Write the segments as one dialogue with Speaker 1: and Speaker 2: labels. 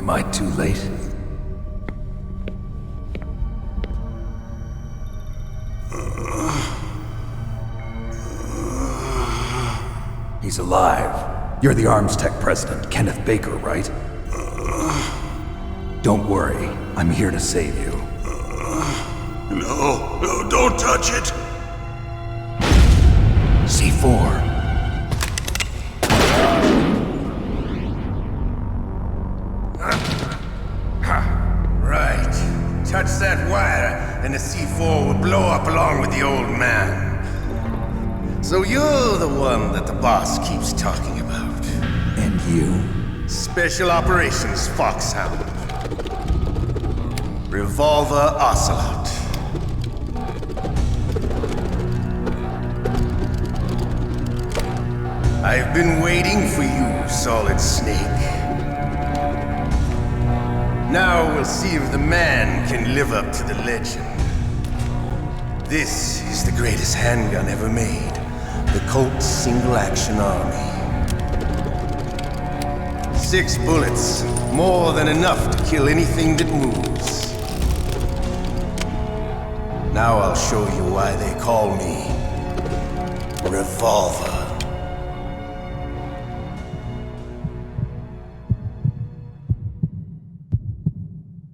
Speaker 1: Am I too late? He's alive. You're the Arms Tech president, Kenneth Baker, right? Don't worry, I'm here to save you.
Speaker 2: No, don't touch it!
Speaker 1: C4.
Speaker 3: Right. Touch that wire, and the C4 will blow up along with the old man. So you're the one that the boss keeps talking about.
Speaker 1: And you?
Speaker 3: Special Operations Foxhound. Revolver Ocelot. I've been waiting for you, Solid Snake. Now we'll see if the man can live up to the legend. This is the greatest handgun ever made. The Colt Single Action Army. 6 bullets, more than enough to kill anything that moves. Now I'll show you why they call me Revolver.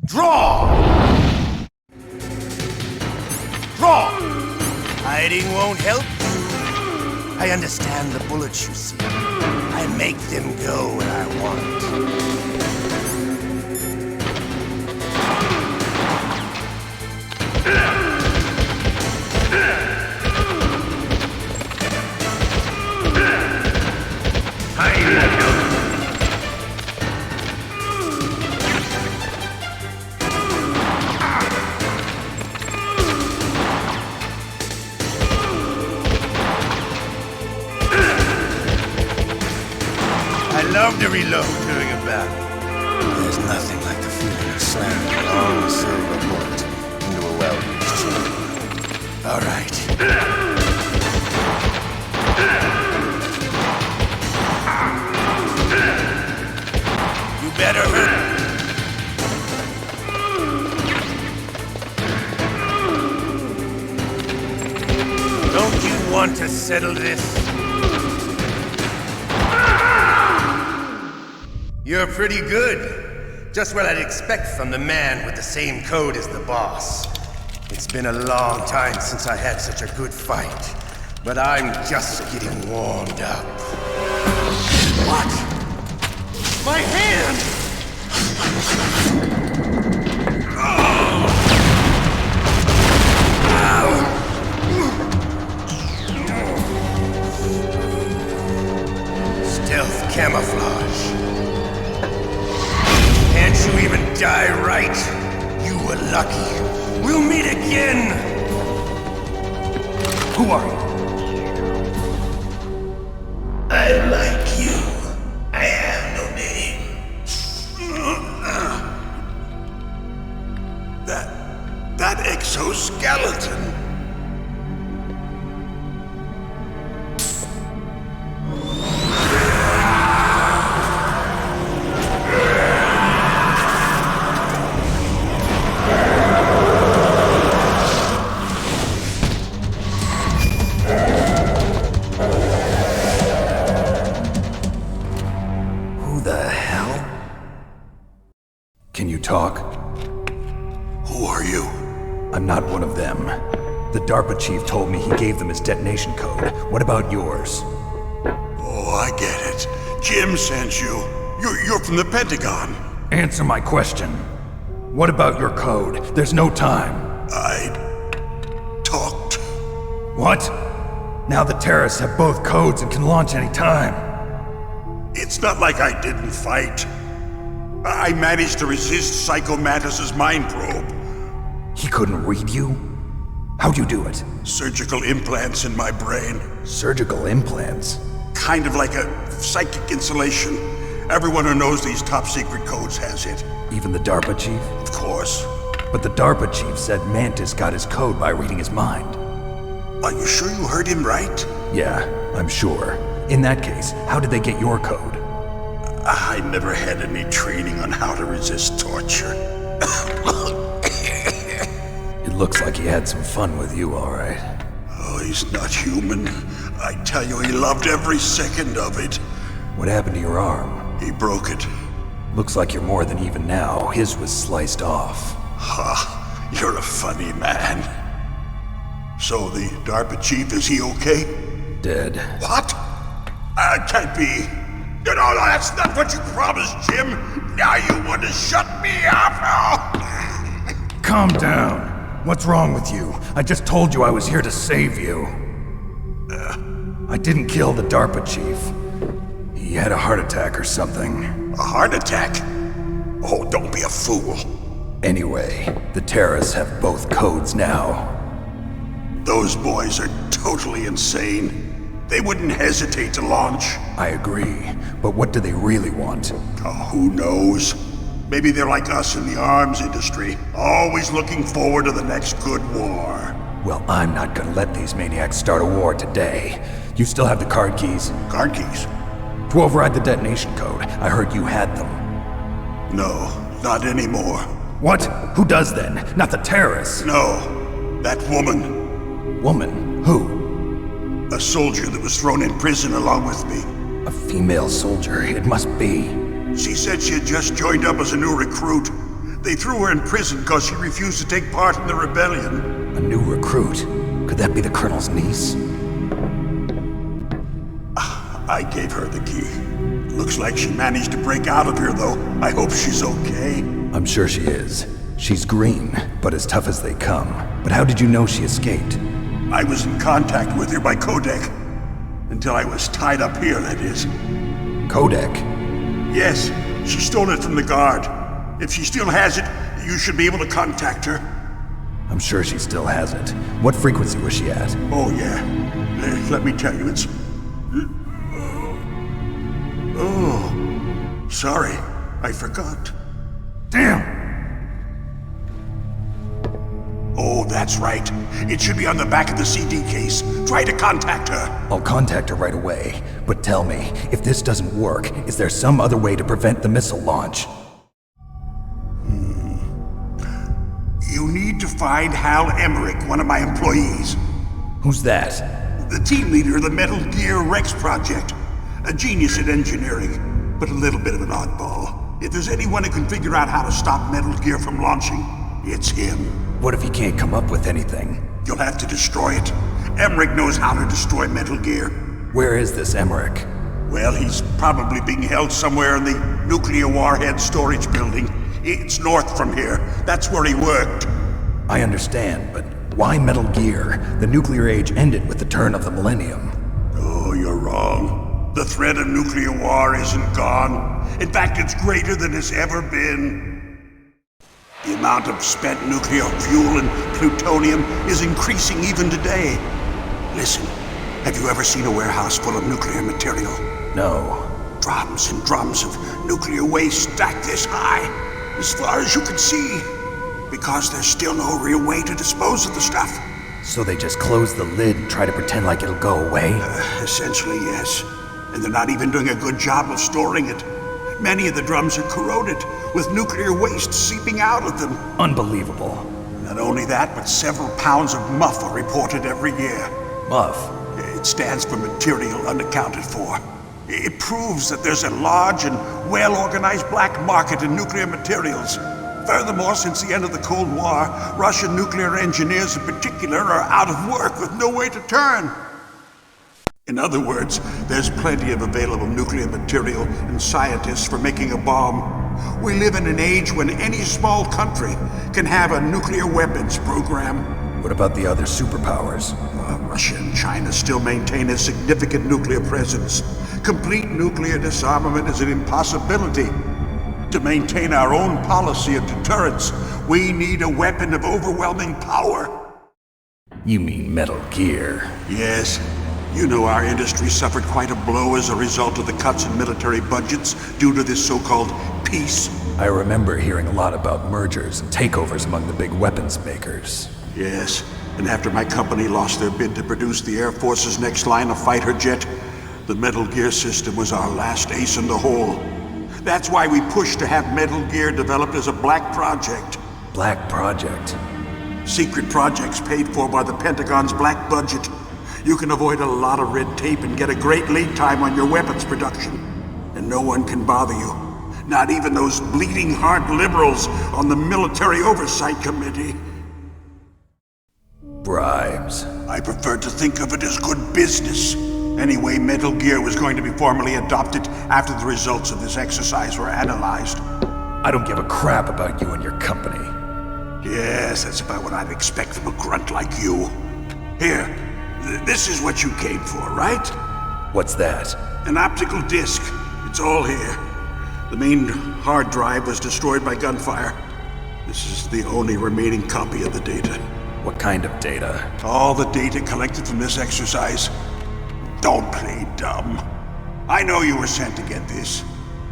Speaker 3: Draw! Draw! Hiding won't help you. I understand the bullets you see. I make them go where I want. I love to reload during a battle. There's nothing like the feeling of slamming a long silver bullet into a well-used chamber. All right. You better hurry. Don't you want to settle this? You're pretty good. Just what I'd expect from the man with the same code as the boss. It's been a long time since I had such a good fight, but I'm just getting warmed up. What? My hand! Stealth camouflage. Can't you even die right? You were lucky. We'll meet again! Who are you? I'm like you. I have no name.
Speaker 2: That exoskeleton.
Speaker 1: Can you talk?
Speaker 2: Who are you?
Speaker 1: I'm not one of them. The DARPA chief told me he gave them his detonation code. What about yours?
Speaker 2: Oh, I get it. Jim sent you. You're from the Pentagon.
Speaker 1: Answer my question. What about your code? There's no time.
Speaker 2: I talked.
Speaker 1: What? Now the terrorists have both codes and can launch any time.
Speaker 2: It's not like I didn't fight. I managed to resist Psycho Mantis's mind probe.
Speaker 1: He couldn't read you? How'd you do it?
Speaker 2: Surgical implants in my brain.
Speaker 1: Surgical implants?
Speaker 2: Kind of like a psychic insulation. Everyone who knows these top secret codes has it.
Speaker 1: Even the DARPA chief?
Speaker 2: Of course.
Speaker 1: But the DARPA chief said Mantis got his code by reading his mind.
Speaker 2: Are you sure you heard him right?
Speaker 1: Yeah, I'm sure. In that case, how did they get your code?
Speaker 2: I never had any training on how to resist torture.
Speaker 1: It looks like he had some fun with you, all right.
Speaker 2: Oh, he's not human. I tell you, he loved every second of it.
Speaker 1: What happened to your arm?
Speaker 2: He broke it.
Speaker 1: Looks like you're more than even now. His was sliced off.
Speaker 2: Ha, you're a funny man. So the DARPA chief, is he okay?
Speaker 1: Dead.
Speaker 2: What? Can't be. No, that's not what you promised, Jim. Now you want to shut me up?
Speaker 1: Calm down. What's wrong with you? I just told you I was here to save you. I didn't kill the DARPA chief. He had a heart attack or something.
Speaker 2: A heart attack? Oh, don't be a fool.
Speaker 1: Anyway, the terrorists have both codes now.
Speaker 2: Those boys are totally insane. They wouldn't hesitate to launch.
Speaker 1: I agree, but what do they really want?
Speaker 2: Oh, who knows? Maybe they're like us in the arms industry, always looking forward to the next good war.
Speaker 1: Well, I'm not gonna let these maniacs start a war today. You still have the card keys?
Speaker 2: Card keys?
Speaker 1: To override the detonation code. I heard you had them.
Speaker 2: No, not anymore.
Speaker 1: What? Who does then? Not the terrorists.
Speaker 2: No, that woman.
Speaker 1: Woman? Who?
Speaker 2: A soldier that was thrown in prison along with me.
Speaker 1: A female soldier. It must be.
Speaker 2: She said she had just joined up as a new recruit. They threw her in prison because she refused to take part in the rebellion.
Speaker 1: A new recruit? Could that be the Colonel's niece?
Speaker 2: I gave her the key. Looks like she managed to break out of here, though. I hope she's okay.
Speaker 1: I'm sure she is. She's green, but as tough as they come. But how did you know she escaped?
Speaker 2: I was in contact with her by codec. Until I was tied up here, that is.
Speaker 1: Codec?
Speaker 2: Yes, she stole it from the guard. If she still has it, you should be able to contact her.
Speaker 1: I'm sure she still has it. What frequency was she at?
Speaker 2: Oh, yeah. Let me tell you, it's... Oh, sorry. I forgot.
Speaker 1: Damn!
Speaker 2: Oh, that's right. It should be on the back of the CD case. Try to contact her.
Speaker 1: I'll contact her right away. But tell me, if this doesn't work, is there some other way to prevent the missile launch?
Speaker 2: You need to find Hal Emmerich, one of my employees.
Speaker 1: Who's that?
Speaker 2: The team leader of the Metal Gear Rex project. A genius at engineering, but a little bit of an oddball. If there's anyone who can figure out how to stop Metal Gear from launching, it's him.
Speaker 1: What if he can't come up with anything?
Speaker 2: You'll have to destroy it. Emmerich knows how to destroy Metal Gear.
Speaker 1: Where is this Emmerich?
Speaker 2: Well, he's probably being held somewhere in the nuclear warhead storage building. It's north from here. That's where he worked.
Speaker 1: I understand, but why Metal Gear? The nuclear age ended with the turn of the millennium.
Speaker 2: Oh, you're wrong. The threat of nuclear war isn't gone. In fact, it's greater than it's ever been. The amount of spent nuclear fuel and plutonium is increasing even today. Listen, have you ever seen a warehouse full of nuclear material?
Speaker 1: No.
Speaker 2: Drums and drums of nuclear waste stacked this high, as far as you can see. Because there's still no real way to dispose of the stuff.
Speaker 1: So they just close the lid and try to pretend like it'll go away?
Speaker 2: Essentially, yes. And they're not even doing a good job of storing it. Many of the drums are corroded, with nuclear waste seeping out of them.
Speaker 1: Unbelievable.
Speaker 2: Not only that, but several pounds of MUF are reported every year.
Speaker 1: MUF?
Speaker 2: It stands for material unaccounted for. It proves that there's a large and well-organized black market in nuclear materials. Furthermore, since the end of the Cold War, Russian nuclear engineers in particular are out of work with no way to turn. In other words, there's plenty of available nuclear material and scientists for making a bomb. We live in an age when any small country can have a nuclear weapons program.
Speaker 1: What about the other superpowers?
Speaker 2: Russia and China still maintain a significant nuclear presence. Complete nuclear disarmament is an impossibility. To maintain our own policy of deterrence, we need a weapon of overwhelming power.
Speaker 1: You mean Metal Gear?
Speaker 2: Yes. You know our industry suffered quite a blow as a result of the cuts in military budgets due to this so-called peace.
Speaker 1: I remember hearing a lot about mergers and takeovers among the big weapons makers.
Speaker 2: Yes, and after my company lost their bid to produce the Air Force's next line of fighter jet, the Metal Gear system was our last ace in the hole. That's why we pushed to have Metal Gear developed as a black project.
Speaker 1: Black Project.
Speaker 2: Secret projects paid for by the Pentagon's black budget. You can avoid a lot of red tape and get a great lead time on your weapons production. And no one can bother you. Not even those bleeding heart liberals on the Military Oversight Committee.
Speaker 1: Bribes.
Speaker 2: I prefer to think of it as good business. Anyway, Metal Gear was going to be formally adopted after the results of this exercise were analyzed.
Speaker 1: I don't give a crap about you and your company.
Speaker 2: Yes, that's about what I'd expect from a grunt like you. Here, this is what you came for, right?
Speaker 1: What's that?
Speaker 2: An optical disc. It's all here. The main hard drive was destroyed by gunfire. This is the only remaining copy of the data.
Speaker 1: What kind of data?
Speaker 2: All the data collected from this exercise. Don't play dumb. I know you were sent to get this.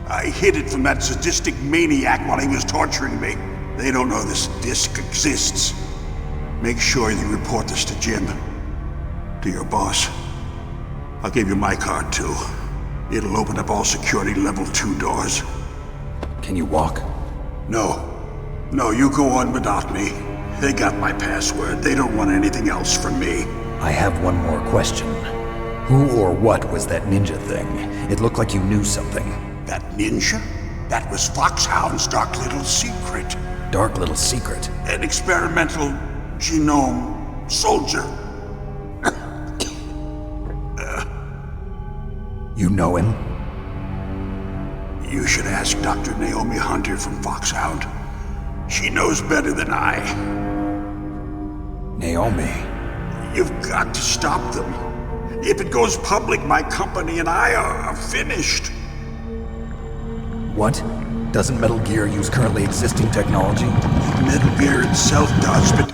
Speaker 2: I hid it from that sadistic maniac while he was torturing me. They don't know this disc exists. Make sure you report this to Jim. To your boss. I'll give you my card too. It'll open up all security level 2 doors.
Speaker 1: Can you walk?
Speaker 2: No. No, you go on without me. They got my password. They don't want anything else from me.
Speaker 1: I have one more question. Who or what was that ninja thing? It looked like you knew something.
Speaker 2: That ninja? That was Foxhound's dark little secret.
Speaker 1: Dark little secret?
Speaker 2: An experimental genome soldier.
Speaker 1: You know him?
Speaker 2: You should ask Dr. Naomi Hunter from Foxhound. She knows better than I.
Speaker 1: Naomi?
Speaker 2: You've got to stop them. If it goes public, my company and I are finished.
Speaker 1: What? Doesn't Metal Gear use currently existing technology?
Speaker 2: Metal Gear itself does, but...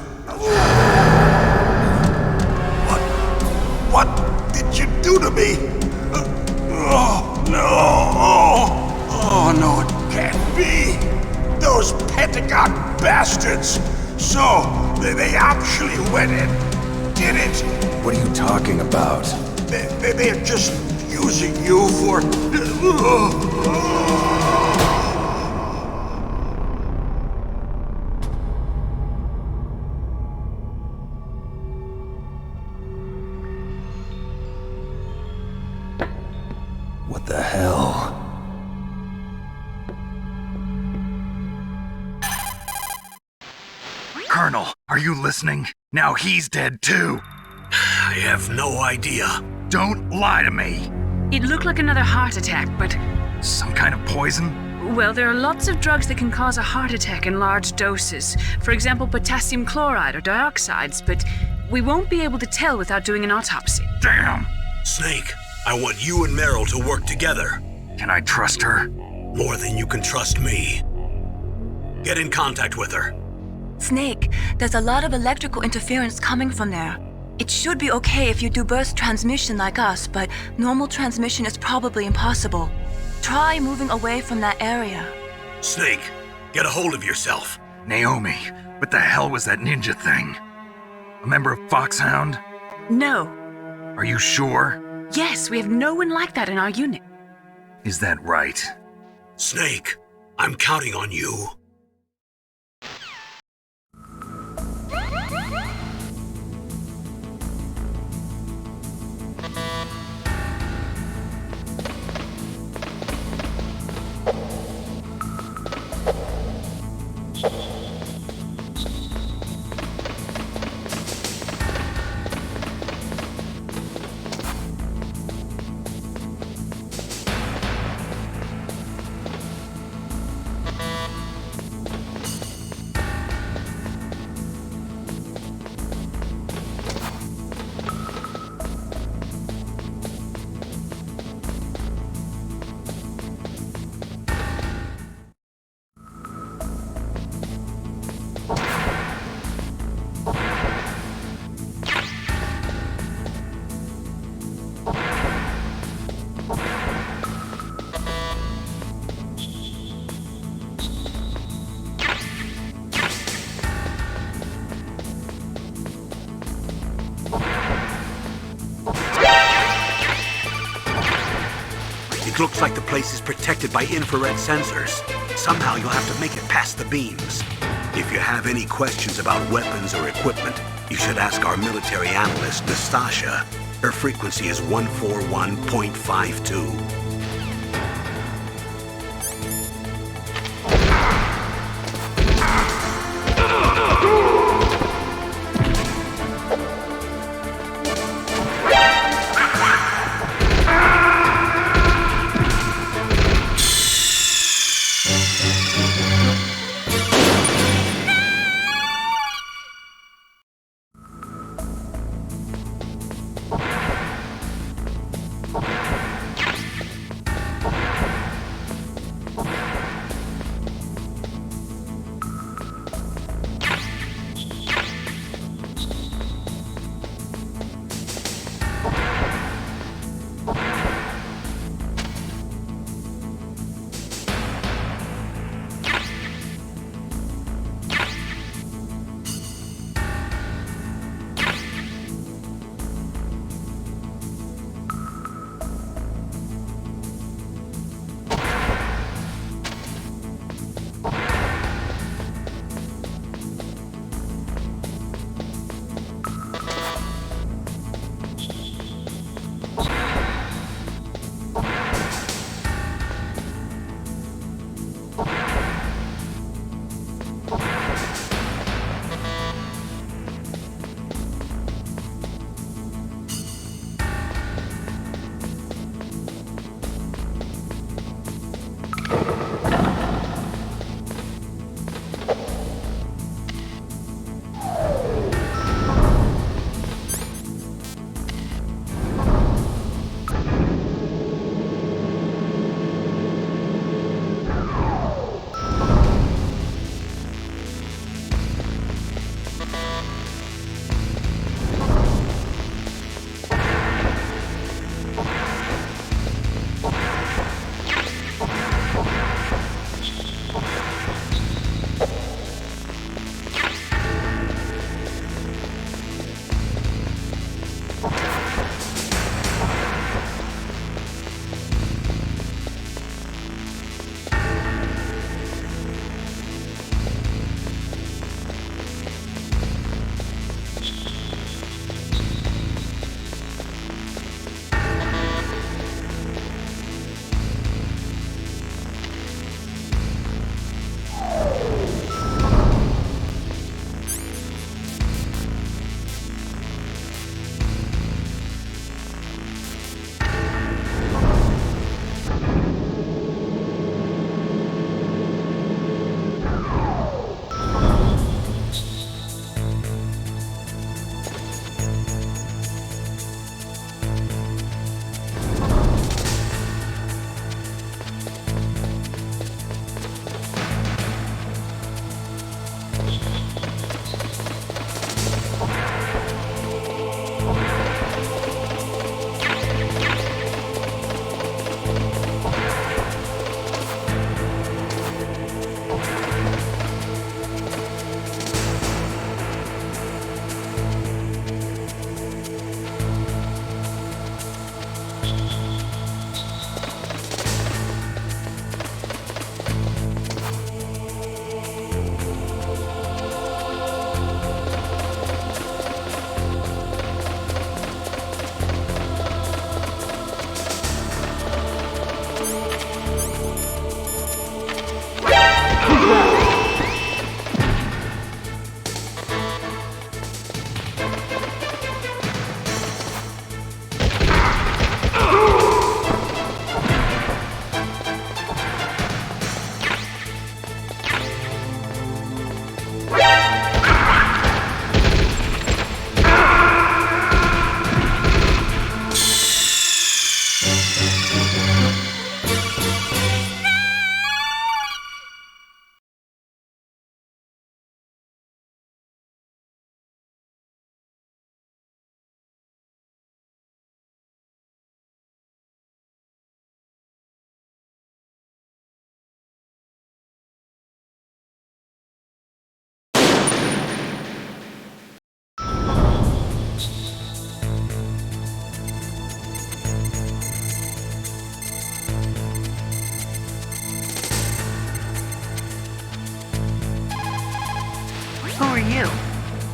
Speaker 2: What did you do to me? Oh, no. Oh, no, it can't be. Those Pentagon bastards. So, they actually went and did it.
Speaker 1: What are you talking about?
Speaker 2: They're just using you for...
Speaker 1: What the hell? Colonel, are you listening? Now he's dead too.
Speaker 2: I have no idea.
Speaker 1: Don't lie to me.
Speaker 4: It looked like another heart attack, but...
Speaker 1: Some kind of poison?
Speaker 4: Well, there are lots of drugs that can cause a heart attack in large doses. For example, potassium chloride or dioxides, but we won't be able to tell without doing an autopsy.
Speaker 1: Damn!
Speaker 5: Snake, I want you and Meryl to work together.
Speaker 1: Can I trust her?
Speaker 5: More than you can trust me. Get in contact with her.
Speaker 6: Snake, there's a lot of electrical interference coming from there. It should be okay if you do burst transmission like us, but normal transmission is probably impossible. Try moving away from that area.
Speaker 5: Snake, get a hold of yourself.
Speaker 1: Naomi, what the hell was that ninja thing? A member of Foxhound?
Speaker 4: No.
Speaker 1: Are you sure?
Speaker 4: Yes, we have no one like that in our unit.
Speaker 1: Is that right?
Speaker 5: Snake, I'm counting on you. It looks like the place is protected by infrared sensors. Somehow you'll have to make it past the beams. If you have any questions about weapons or equipment, you should ask our military analyst, Nastasha. Her frequency is 141.52.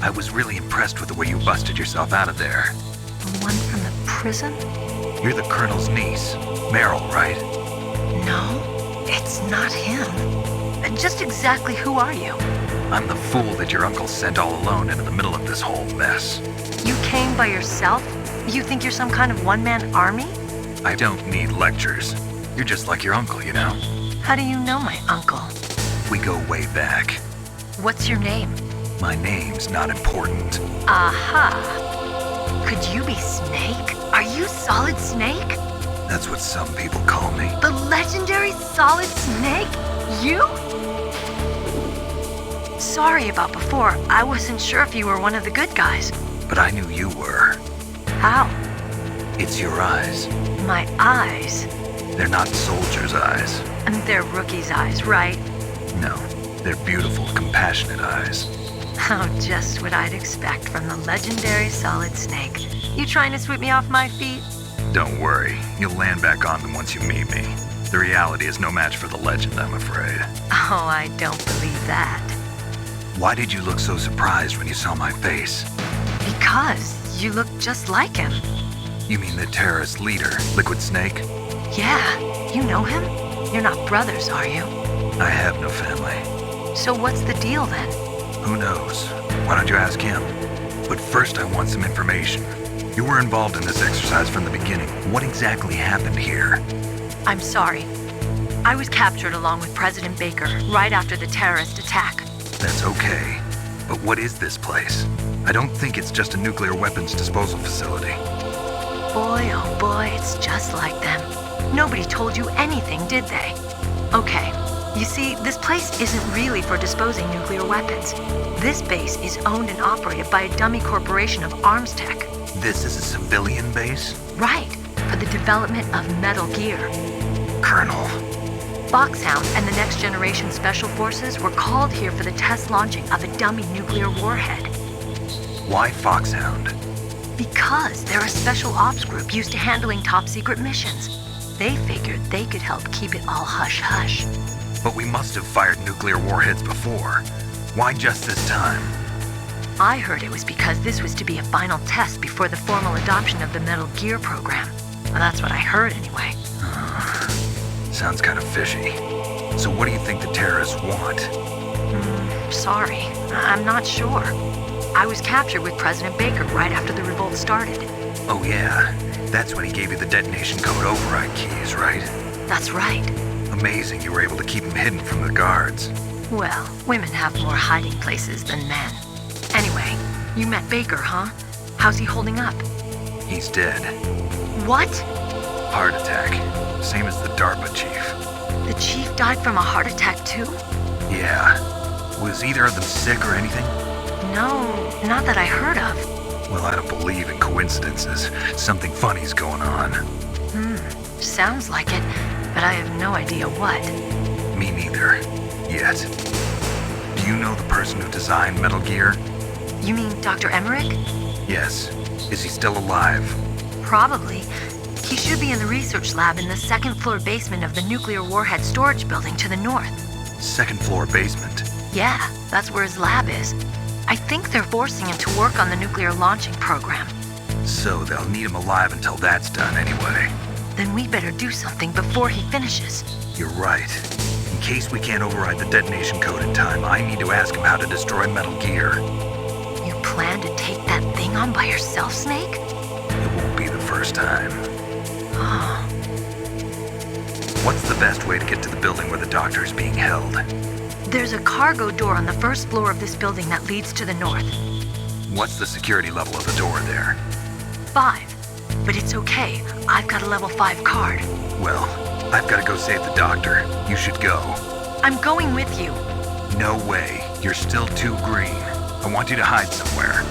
Speaker 1: I was really impressed with the way you busted yourself out of there.
Speaker 6: The one from the prison?
Speaker 1: You're the Colonel's niece, Meryl, right?
Speaker 6: No, it's not him. Just exactly who are you?
Speaker 1: I'm the fool that your uncle sent all alone into the middle of this whole mess.
Speaker 6: You came by yourself? You think you're some kind of one-man army?
Speaker 1: I don't need lectures. You're just like your uncle, you know?
Speaker 6: How do you know my uncle?
Speaker 1: We go way back.
Speaker 6: What's your name?
Speaker 1: My name's not important.
Speaker 6: Aha. Could you be Snake? Are you Solid Snake?
Speaker 1: That's what some people call me.
Speaker 6: The legendary Solid Snake? You? Sorry about before. I wasn't sure if you were one of the good guys.
Speaker 1: But I knew you were.
Speaker 6: How?
Speaker 1: It's your eyes.
Speaker 6: My eyes?
Speaker 1: They're not soldiers' eyes.
Speaker 6: And they're rookies' eyes, right?
Speaker 1: No, they're beautiful, compassionate eyes.
Speaker 6: Oh, just what I'd expect from the legendary Solid Snake. You trying to sweep me off my feet?
Speaker 1: Don't worry, you'll land back on them once you meet me. The reality is no match for the legend, I'm afraid.
Speaker 6: Oh, I don't believe that.
Speaker 1: Why did you look so surprised when you saw my face?
Speaker 6: Because you look just like him.
Speaker 1: You mean the terrorist leader, Liquid Snake?
Speaker 6: Yeah, you know him? You're not brothers, are you?
Speaker 1: I have no family.
Speaker 6: So what's the deal then?
Speaker 1: Who knows? Why don't you ask him? But first I want some information. You were involved in this exercise from the beginning. What exactly happened here?
Speaker 6: I'm sorry. I was captured along with President Baker right after the terrorist attack.
Speaker 1: That's okay. But what is this place? I don't think it's just a nuclear weapons disposal facility.
Speaker 6: Boy, oh boy, it's just like them. Nobody told you anything, did they? Okay, you see, this place isn't really for disposing nuclear weapons. This base is owned and operated by a dummy corporation of arms tech.
Speaker 1: This is a civilian base?
Speaker 6: Right, for the development of Metal Gear.
Speaker 1: Colonel.
Speaker 6: Foxhound and the Next Generation Special Forces were called here for the test launching of a dummy nuclear warhead.
Speaker 1: Why Foxhound?
Speaker 6: Because they're a special ops group used to handling top-secret missions. They figured they could help keep it all hush-hush.
Speaker 1: But we must have fired nuclear warheads before. Why just this time?
Speaker 6: I heard it was because this was to be a final test before the formal adoption of the Metal Gear program. Well, that's what I heard anyway.
Speaker 1: Sounds kind of fishy. So what do you think the terrorists want?
Speaker 6: Sorry, I'm not sure. I was captured with President Baker right after the revolt started.
Speaker 1: Oh yeah, that's when he gave you the detonation code override keys, right?
Speaker 6: That's right.
Speaker 1: Amazing you were able to keep him hidden from the guards.
Speaker 6: Well, women have more hiding places than men. Anyway, you met Baker, huh? How's he holding up?
Speaker 1: He's dead.
Speaker 6: What?
Speaker 1: Heart attack. Same as the DARPA chief.
Speaker 6: The chief died from a heart attack too?
Speaker 1: Yeah. Was either of them sick or anything?
Speaker 6: No, not that I heard of.
Speaker 1: Well, I don't believe in coincidences. Something funny's going on.
Speaker 6: Sounds like it, but I have no idea what.
Speaker 1: Me neither. Yet. Do you know the person who designed Metal Gear?
Speaker 6: You mean Dr. Emmerich?
Speaker 1: Yes. Is he still alive?
Speaker 6: Probably. He should be in the research lab in the second-floor basement of the nuclear warhead storage building to the north.
Speaker 1: Second floor basement.
Speaker 6: Yeah, that's where his lab is. I think they're forcing him to work on the nuclear launching program.
Speaker 1: So they'll need him alive until that's done anyway.
Speaker 6: Then we better do something before he finishes.
Speaker 1: You're right. In case we can't override the detonation code in time, I need to ask him how to destroy Metal Gear.
Speaker 6: You plan to take that thing on by yourself, Snake?
Speaker 1: It won't be the first time. What's the best way to get to the building where the doctor is being held?
Speaker 6: There's a cargo door on the first floor of this building that leads to the north.
Speaker 1: What's the security level of the door there?
Speaker 6: 5. But it's okay. I've got a level 5 card.
Speaker 1: Well, I've got to go save the doctor. You should go.
Speaker 6: I'm going with you.
Speaker 1: No way. You're still too green. I want you to hide somewhere.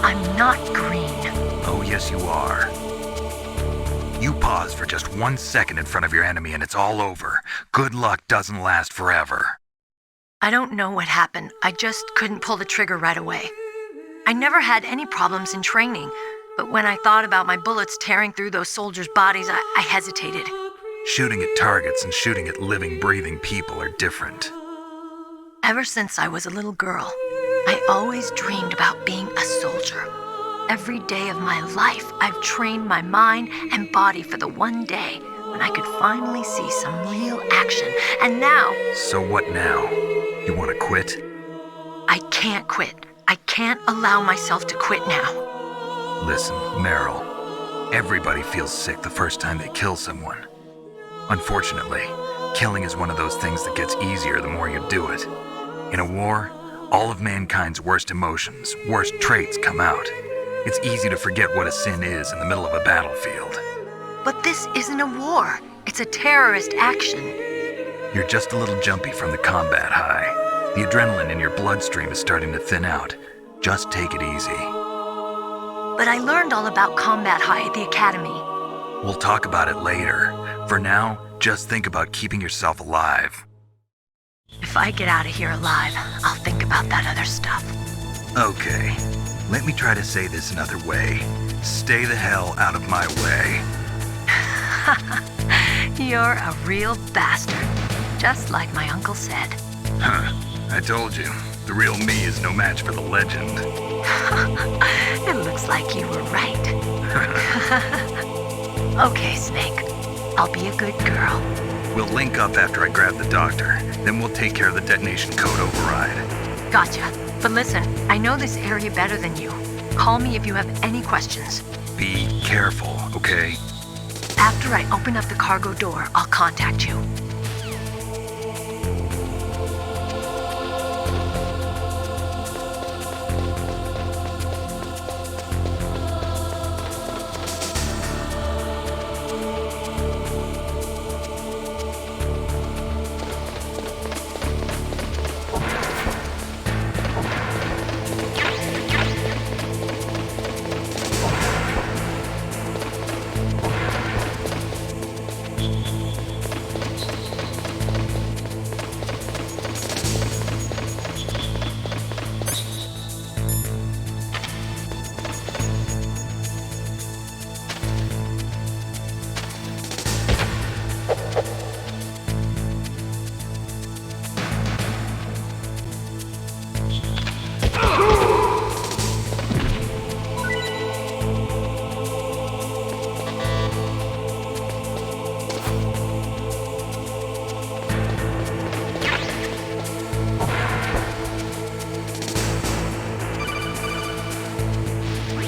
Speaker 6: I'm not green.
Speaker 1: Oh, yes, you are. You pause for just 1 second in front of your enemy and it's all over. Good luck doesn't last forever.
Speaker 6: I don't know what happened. I just couldn't pull the trigger right away. I never had any problems in training, but when I thought about my bullets tearing through those soldiers' bodies, I hesitated.
Speaker 1: Shooting at targets and shooting at living, breathing people are different.
Speaker 6: Ever since I was a little girl, I always dreamed about being a soldier. Every day of my life, I've trained my mind and body for the one day when I could finally see some real action. And now,
Speaker 1: So what now? You want to quit?
Speaker 6: I can't quit. I can't allow myself to quit now.
Speaker 1: Listen, Meryl. Everybody feels sick the first time they kill someone. Unfortunately, killing is one of those things that gets easier the more you do it. In a war, all of mankind's worst emotions, worst traits come out. It's easy to forget what a sin is in the middle of a battlefield.
Speaker 6: But this isn't a war. It's a terrorist action.
Speaker 1: You're just a little jumpy from the combat high. The adrenaline in your bloodstream is starting to thin out. Just take it easy.
Speaker 6: But I learned all about combat high at the academy.
Speaker 1: We'll talk about it later. For now, just think about keeping yourself alive.
Speaker 6: If I get out of here alive, I'll think about that other stuff.
Speaker 1: Okay, let me try to say this another way. Stay the hell out of my way.
Speaker 6: You're a real bastard, just like my uncle said.
Speaker 1: Huh, I told you. The real me is no match for the legend.
Speaker 6: It looks like you were right. Okay, Snake. I'll be a good girl.
Speaker 1: We'll link up after I grab the doctor. Then we'll take care of the detonation code override.
Speaker 6: Gotcha. But listen, I know this area better than you. Call me if you have any questions.
Speaker 1: Be careful, okay?
Speaker 6: After I open up the cargo door, I'll contact you.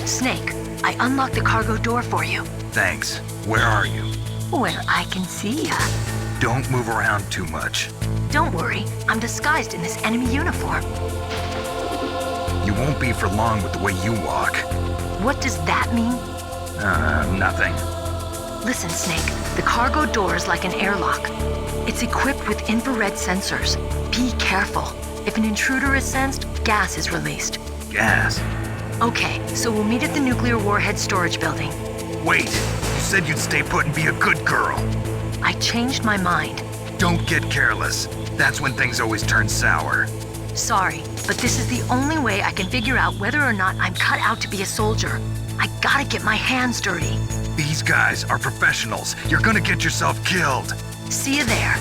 Speaker 6: Snake, I unlocked the cargo door for you.
Speaker 1: Thanks. Where are you?
Speaker 6: Where I can see ya.
Speaker 1: Don't move around too much.
Speaker 6: Don't worry, I'm disguised in this enemy uniform.
Speaker 1: You won't be for long with the way you walk.
Speaker 6: What does that mean?
Speaker 1: Nothing.
Speaker 6: Listen, Snake, the cargo door is like an airlock. It's equipped with infrared sensors. Be careful. If an intruder is sensed, gas is released.
Speaker 1: Gas?
Speaker 6: Okay, so we'll meet at the nuclear warhead storage building.
Speaker 1: Wait! You said you'd stay put and be a good girl.
Speaker 6: I changed my mind.
Speaker 1: Don't get careless. That's when things always turn sour.
Speaker 6: Sorry, but this is the only way I can figure out whether or not I'm cut out to be a soldier. I gotta get my hands dirty.
Speaker 1: These guys are professionals. You're gonna get yourself killed.
Speaker 6: See you there.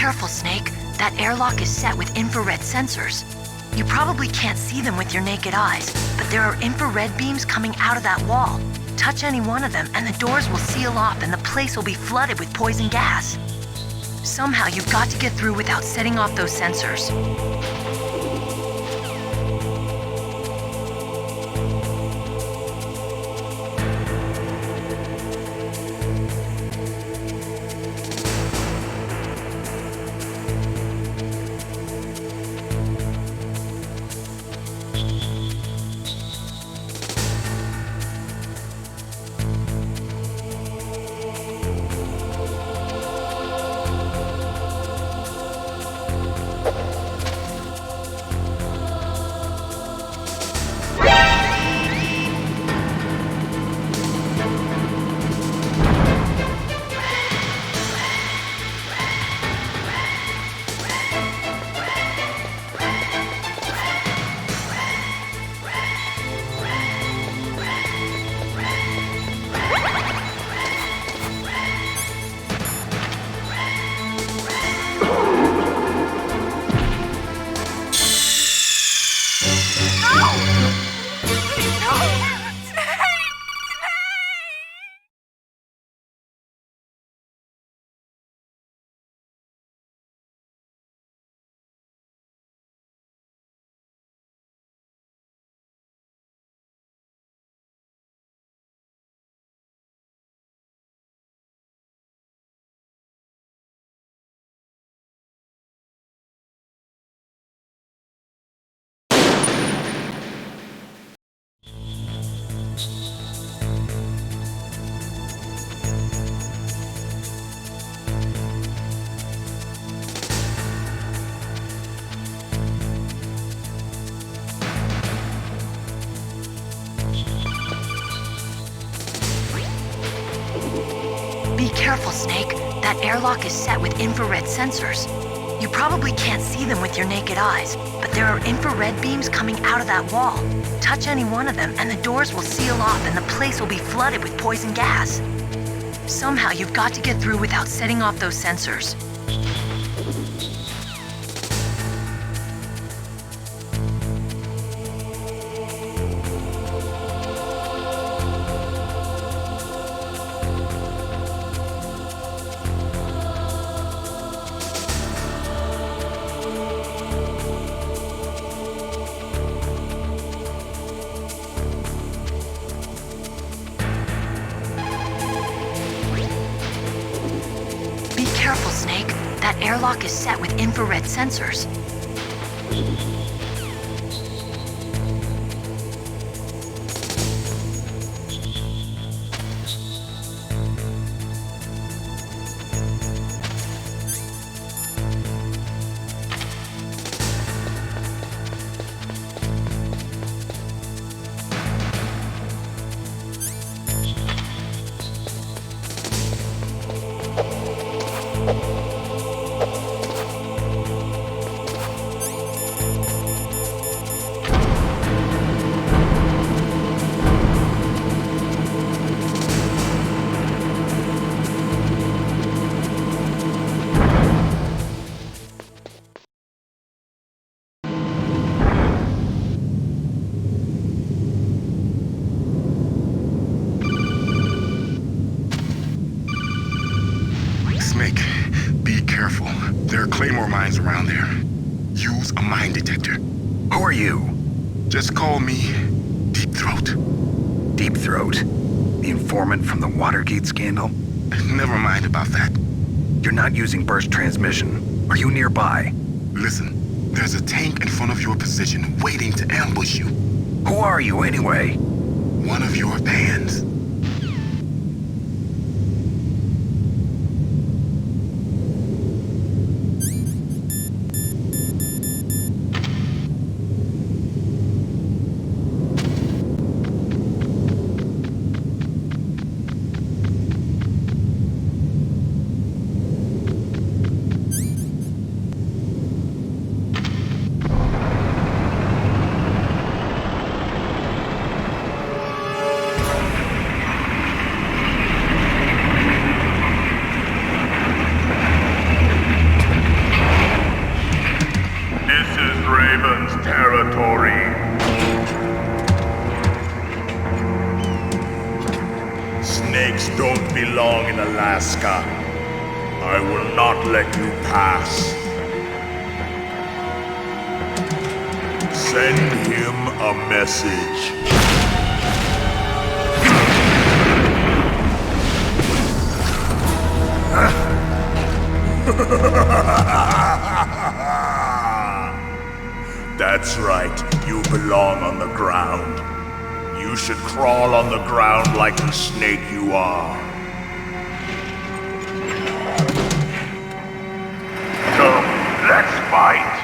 Speaker 6: careful, Snake. That airlock is set with infrared sensors. You probably can't see them with your naked eyes, but there are infrared beams coming out of that wall. Touch any one of them and the doors will seal off and the place will be flooded with poison gas. Somehow you've got to get through without setting off those sensors. Be careful, Snake. That airlock is set with infrared sensors. You probably can't see them with your naked eyes, but there are infrared beams coming out of that wall. Touch any one of them and the doors will seal off and the place will be flooded with poison gas. Somehow you've got to get through without setting off those sensors. Be careful, Snake. That airlock is set with infrared sensors.
Speaker 7: Snake, be careful. There are Claymore mines around there. Use a mine detector.
Speaker 5: Who are you?
Speaker 7: Just call me Deep Throat.
Speaker 5: Deep Throat? The informant from the Watergate scandal?
Speaker 7: Never mind about that.
Speaker 5: You're not using burst transmission. Are you nearby?
Speaker 7: Listen, there's a tank in front of your position waiting to ambush you.
Speaker 5: Who are you anyway?
Speaker 7: One of your bands.
Speaker 8: Orcs don't belong in Alaska. I will not let you pass. Send him a message. That's right, you belong on the ground. You should crawl on the ground like the snake you are. Come, let's fight!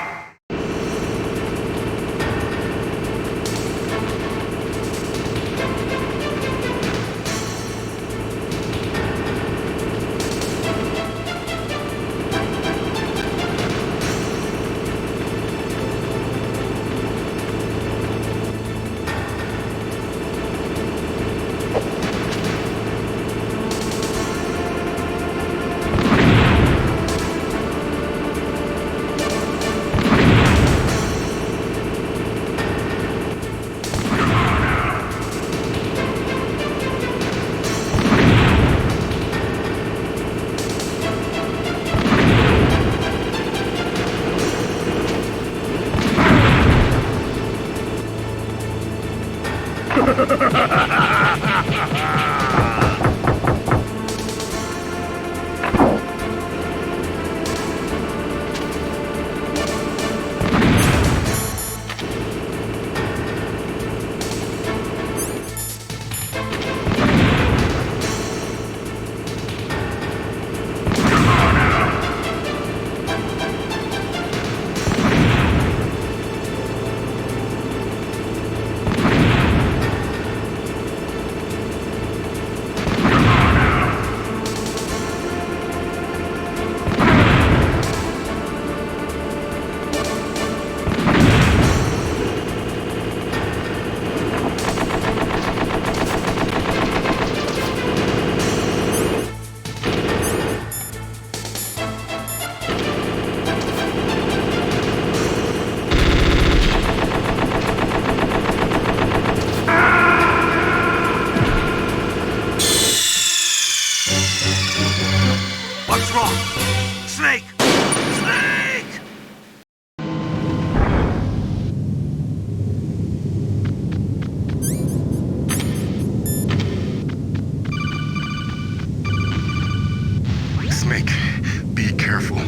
Speaker 5: What's wrong? Snake! Snake!
Speaker 7: Snake, be careful.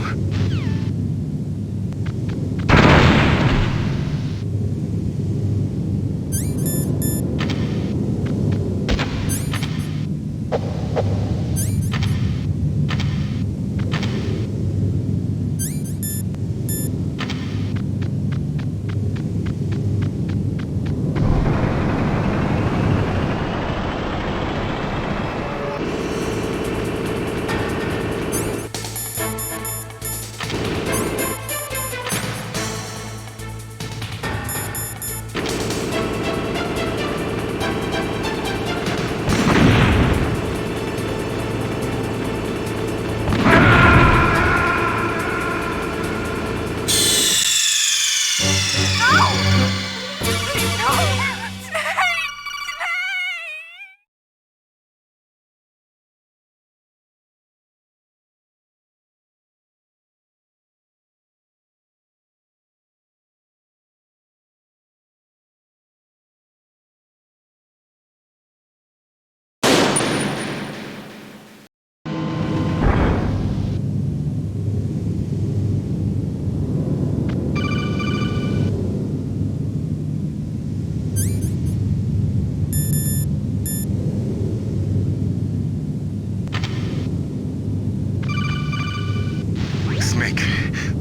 Speaker 7: Snake,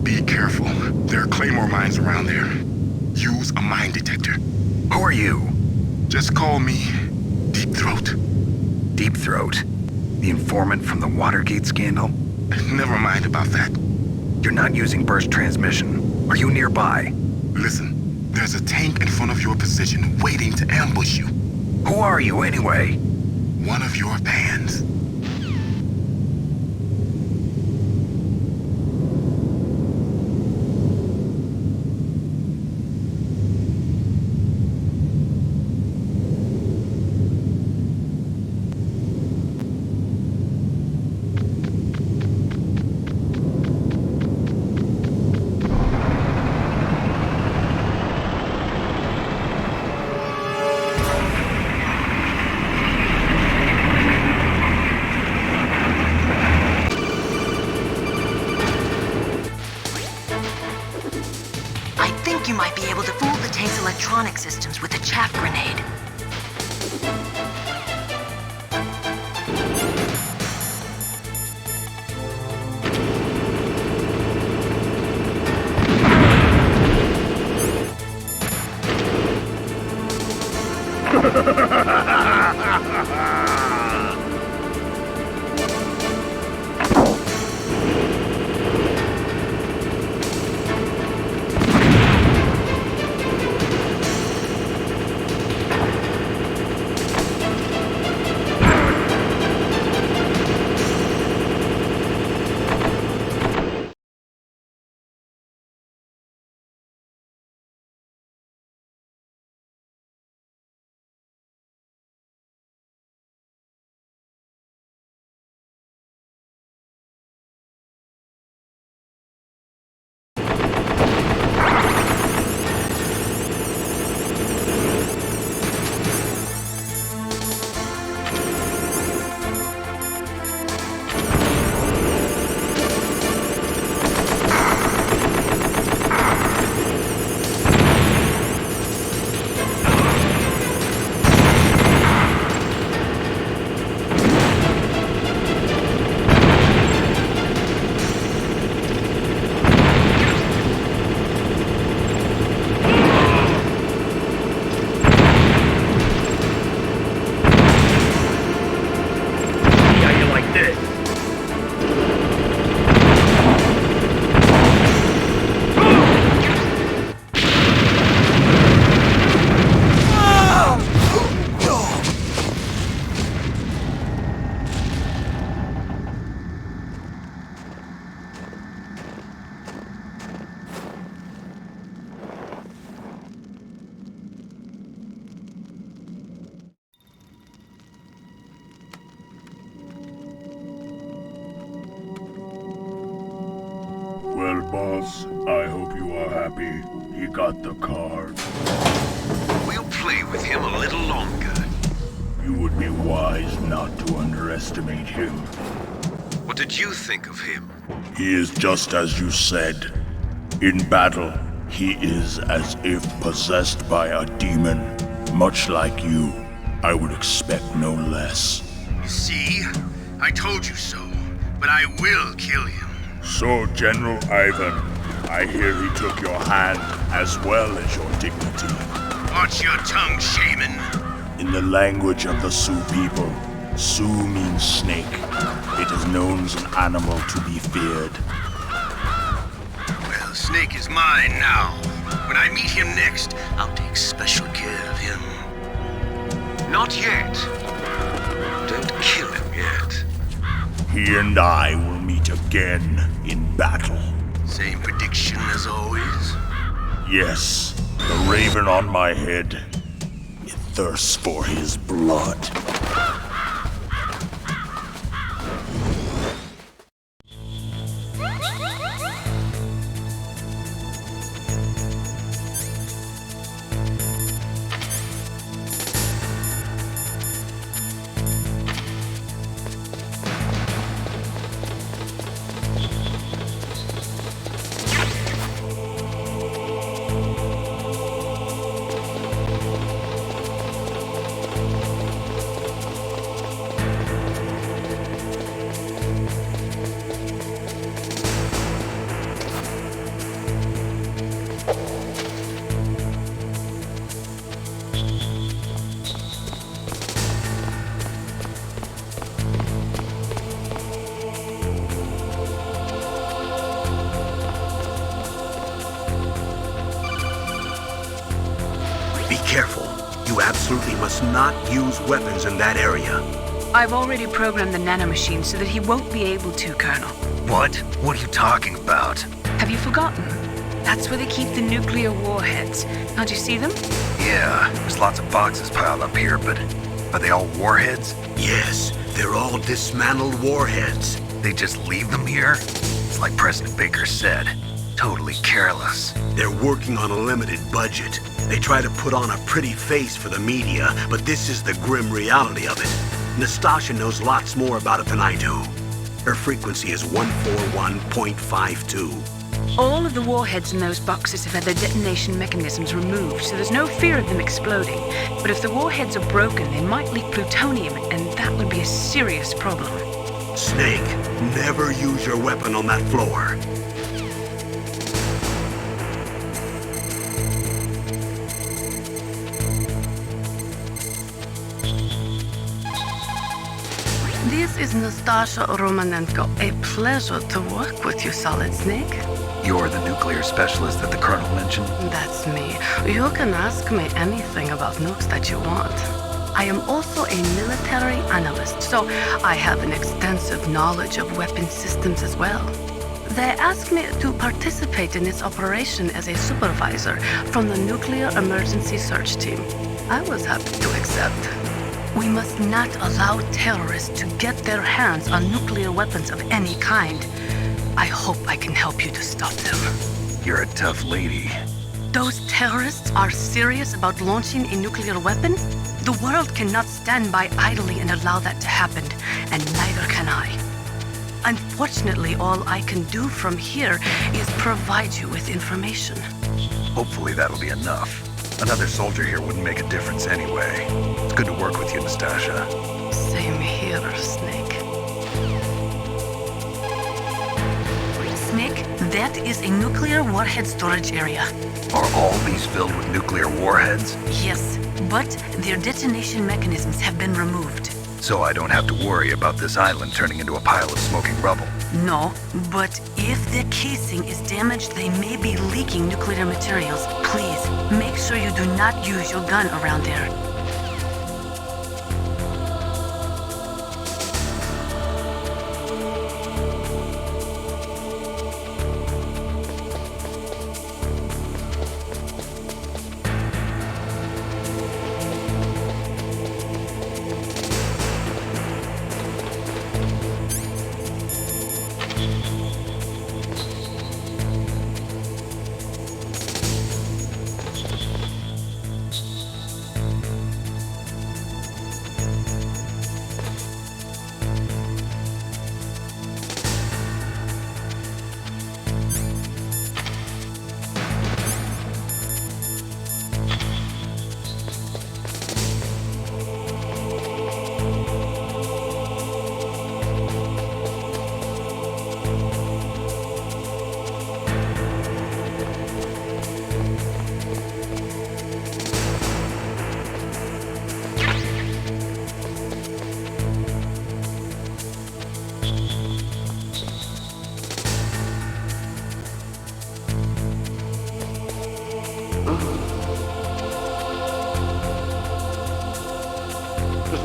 Speaker 7: be careful. There are claymore mines around there. Use a mine detector.
Speaker 5: Who are you?
Speaker 7: Just call me Deep Throat.
Speaker 5: Deep Throat? The informant from the Watergate scandal?
Speaker 7: Never mind about that.
Speaker 5: You're not using burst transmission. Are you nearby?
Speaker 7: Listen, there's a tank in front of your position waiting to ambush you.
Speaker 5: Who are you anyway?
Speaker 7: One of your bands.
Speaker 9: think you might be able to fool the tank's electronic systems with a chaff grenade.
Speaker 8: Well, boss, I hope you are happy. He got the card.
Speaker 5: We'll play with him a little longer.
Speaker 8: You would be wise not to underestimate him.
Speaker 5: What did you think of him?
Speaker 8: He is just as you said. In battle, he is as if possessed by a demon. Much like you, I would expect no less.
Speaker 3: See? I told you so. But I will kill him.
Speaker 8: So, General Ivan, I hear he took your hand as well as your dignity.
Speaker 3: Watch your tongue, shaman.
Speaker 8: In the language of the Sioux people, Sioux means snake. It is known as an animal to be feared.
Speaker 3: Well, Snake is mine now. When I meet him next, I'll take special care of him.
Speaker 5: Not yet. Don't kill him yet.
Speaker 8: He and I will meet again in battle.
Speaker 3: Same prediction as always?
Speaker 8: Yes, the raven on my head. It thirsts for his blood.
Speaker 5: Be careful. You absolutely must not use weapons in that area.
Speaker 4: I've already programmed the nanomachine so that he won't be able to, Colonel.
Speaker 1: What? What are you talking about?
Speaker 4: Have you forgotten? That's where they keep the nuclear warheads. Can't you see them?
Speaker 1: Yeah, there's lots of boxes piled up here, but are they all warheads?
Speaker 5: Yes, they're all dismantled warheads.
Speaker 1: They just leave them here? It's like President Baker said. Totally careless.
Speaker 5: They're working on a limited budget. They try to put on a pretty face for the media, but this is the grim reality of it. Nastasha knows lots more about it than I do. Her frequency is 141.52.
Speaker 4: All of the warheads in those boxes have had their detonation mechanisms removed, so there's no fear of them exploding. But if the warheads are broken, they might leak plutonium, and that would be a serious problem.
Speaker 5: Snake, never use your weapon on that floor.
Speaker 10: This is Nastasha Romanenko. A pleasure to work with you, Solid Snake.
Speaker 11: You're the nuclear specialist that the Colonel mentioned?
Speaker 10: That's me. You can ask me anything about nukes that you want. I am also a military analyst, so I have an extensive knowledge of weapon systems as well. They asked me to participate in this operation as a supervisor from the Nuclear Emergency Search Team. I was happy to accept. We must not allow terrorists to get their hands on nuclear weapons of any kind. I hope I can help you to stop them.
Speaker 11: You're a tough lady.
Speaker 10: Those terrorists are serious about launching a nuclear weapon? The world cannot stand by idly and allow that to happen, and neither can I. Unfortunately, all I can do from here is provide you with information.
Speaker 11: Hopefully that'll be enough. Another soldier here wouldn't make a difference anyway. It's good to work with you, Nastasha.
Speaker 10: Same here, Snake. Snake, that is a nuclear warhead storage area.
Speaker 11: Are all these filled with nuclear warheads?
Speaker 10: Yes, but their detonation mechanisms have been removed.
Speaker 11: So I don't have to worry about this island turning into a pile of smoking rubble.
Speaker 10: No, but if the casing is damaged, they may be leaking nuclear materials. Please, make sure you do not use your gun around there.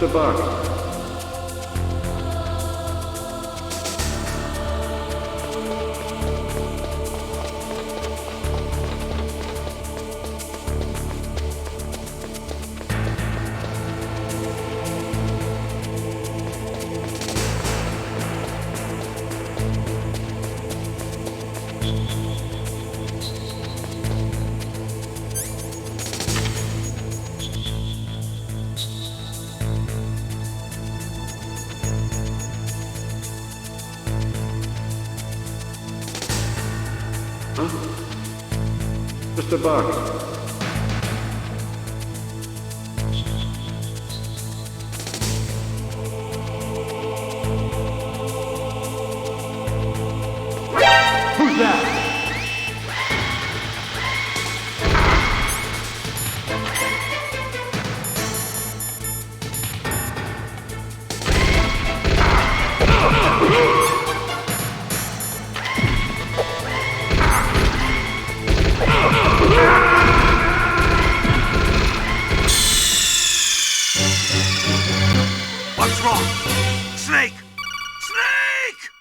Speaker 12: Mr. Buck. Mr. Buck. Who's that?
Speaker 5: What's wrong? Snake! Snake!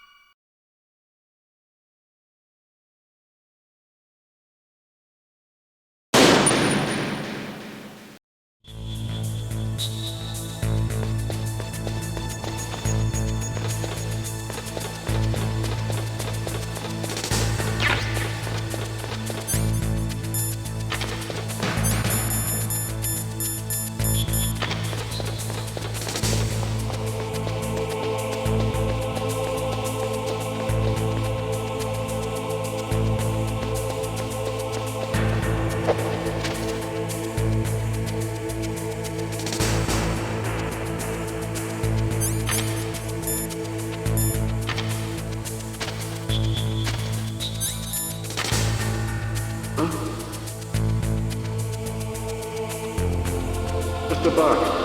Speaker 12: Mr. Buck.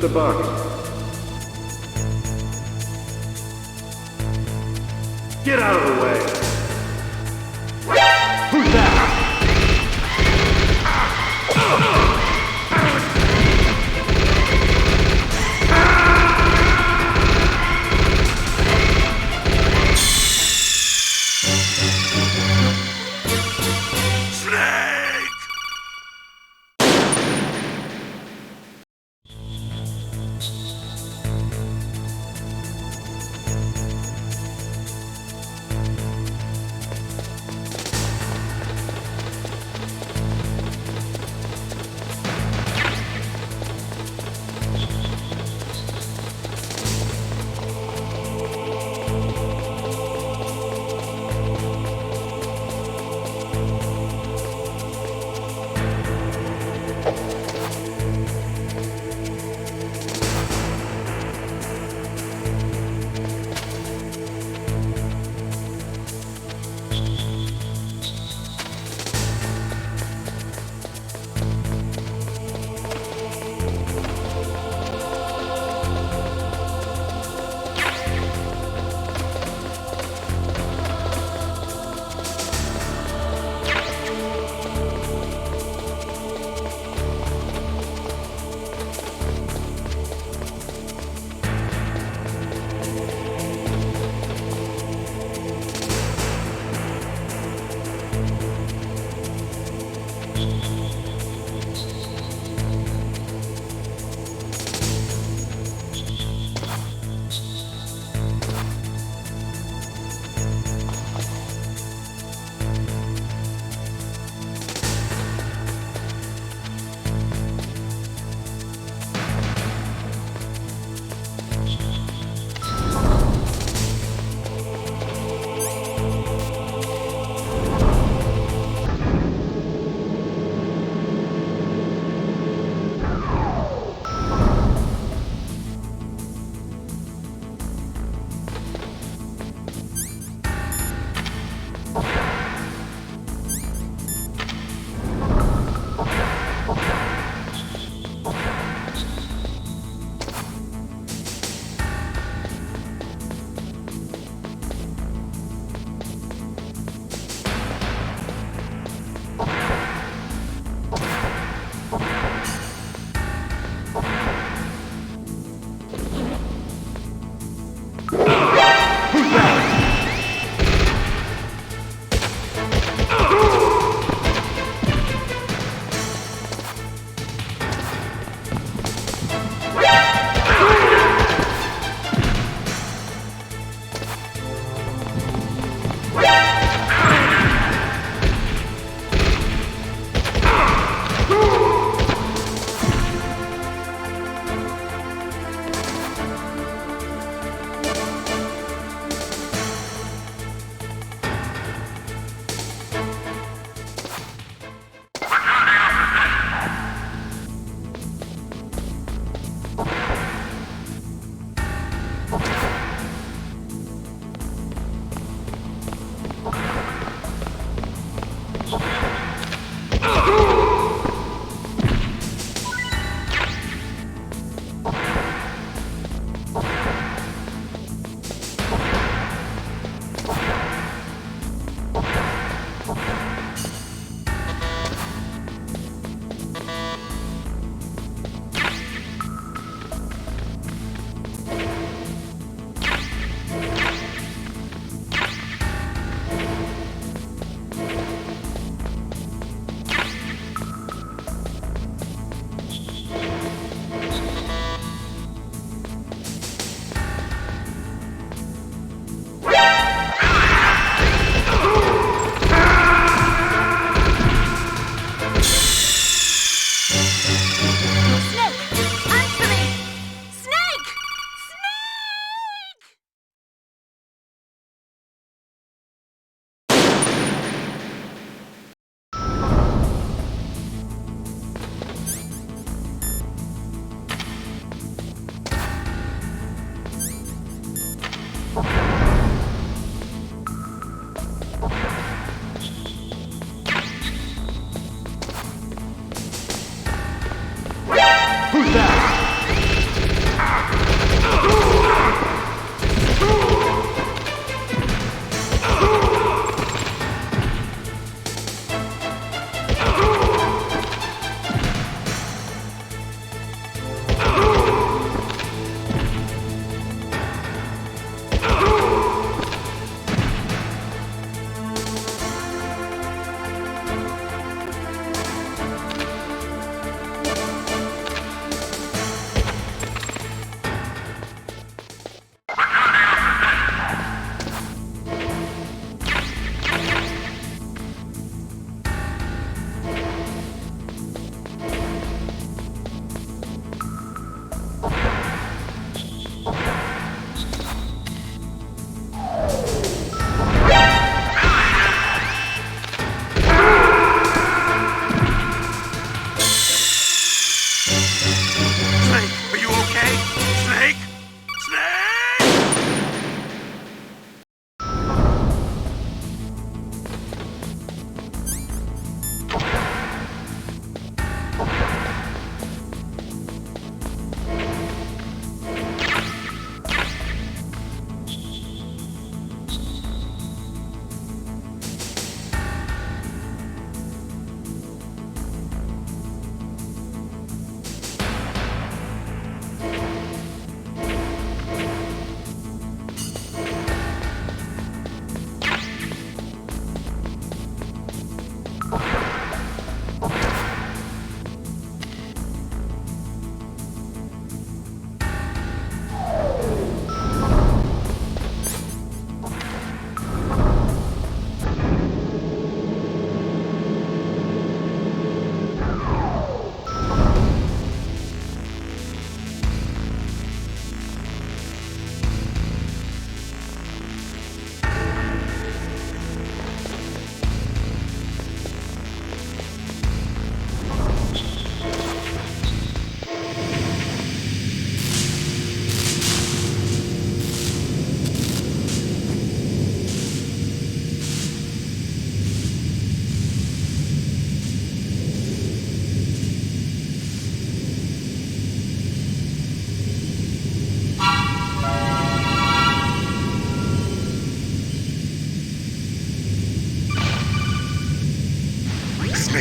Speaker 12: Mr. Buck. Get out of the way! Who's that?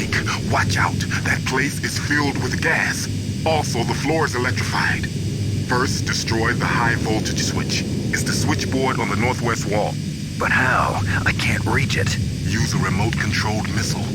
Speaker 7: Snake, watch out. That place is filled with gas. Also, the floor is electrified. First, destroy the high voltage switch. It's the switchboard on the northwest wall.
Speaker 11: But how? I can't reach it.
Speaker 7: Use a remote-controlled missile.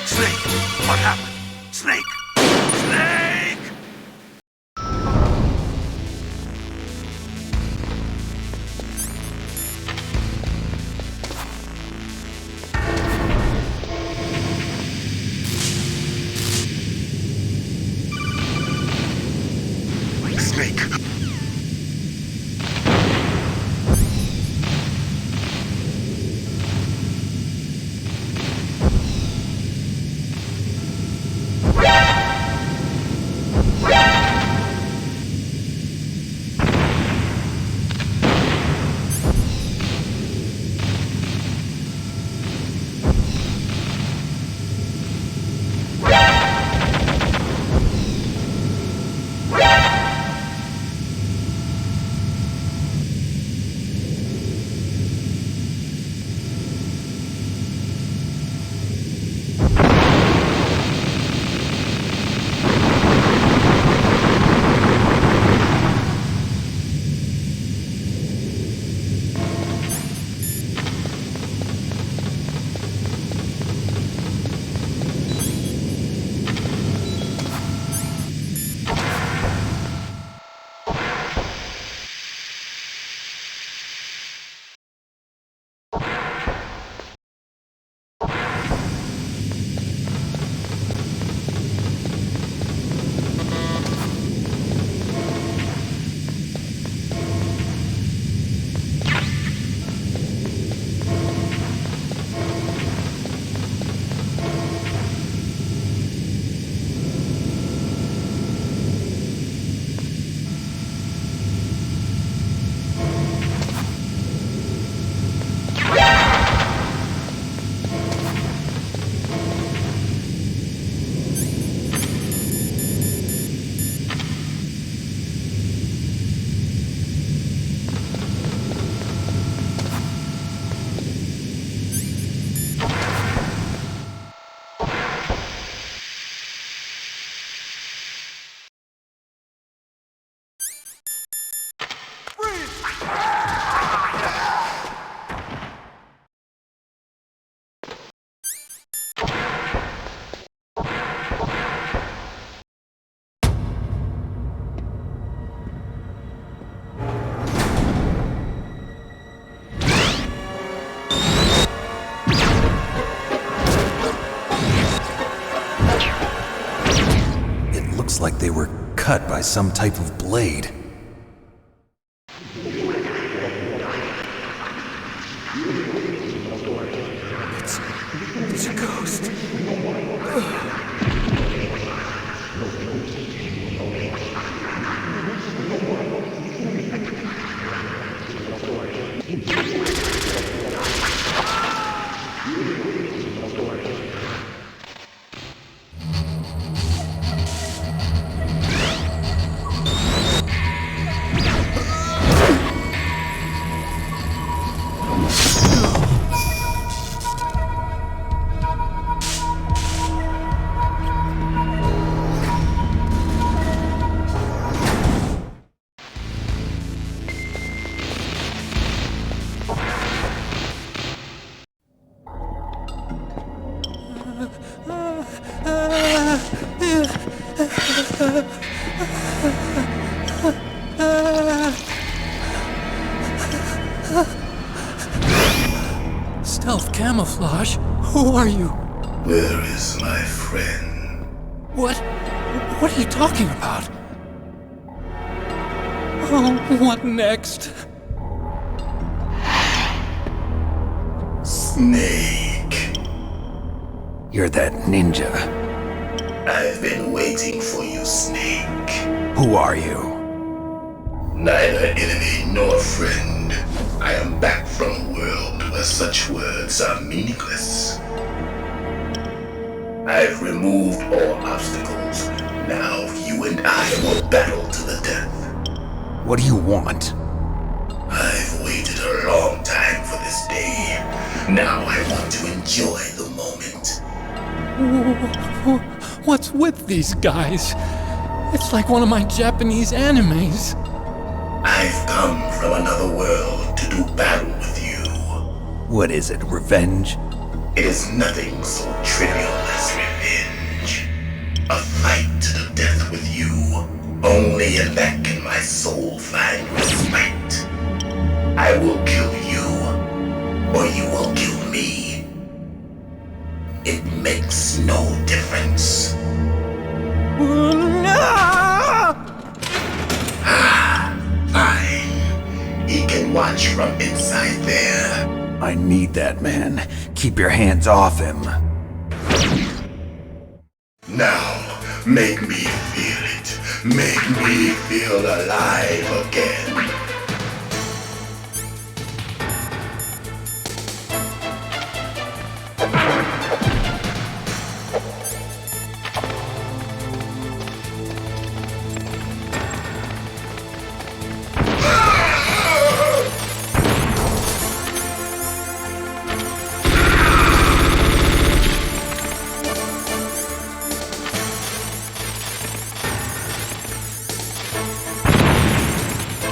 Speaker 5: Snake! What happened? Snake! Snake!
Speaker 7: Snake!
Speaker 1: Looks like they were cut by some type of blade. It's a ghost.
Speaker 13: Stealth camouflage? Who are you?
Speaker 14: Where is my friend?
Speaker 13: What are you talking about? Oh, what next?
Speaker 14: Snake.
Speaker 1: You're that ninja.
Speaker 14: I've been waiting for you, Snake.
Speaker 1: Who are you?
Speaker 14: Neither enemy nor friend. I am back from a world where such words are meaningless. I've removed all obstacles. Now you and I will battle to the death.
Speaker 1: What do you want?
Speaker 14: I've waited a long time for this day. Now I want to enjoy the moment.
Speaker 13: What's with these guys? It's like one of my Japanese animes.
Speaker 14: I've come from another world to do battle with you.
Speaker 1: What is it, revenge?
Speaker 14: It is nothing so trivial as revenge. A fight to the death with you. Only in that can my soul find respite. I will kill you, or you will kill me. It makes no difference. Fine. He can watch from inside there.
Speaker 1: I need that man. Keep your hands off him.
Speaker 14: Now, make me feel it. Make me feel alive again.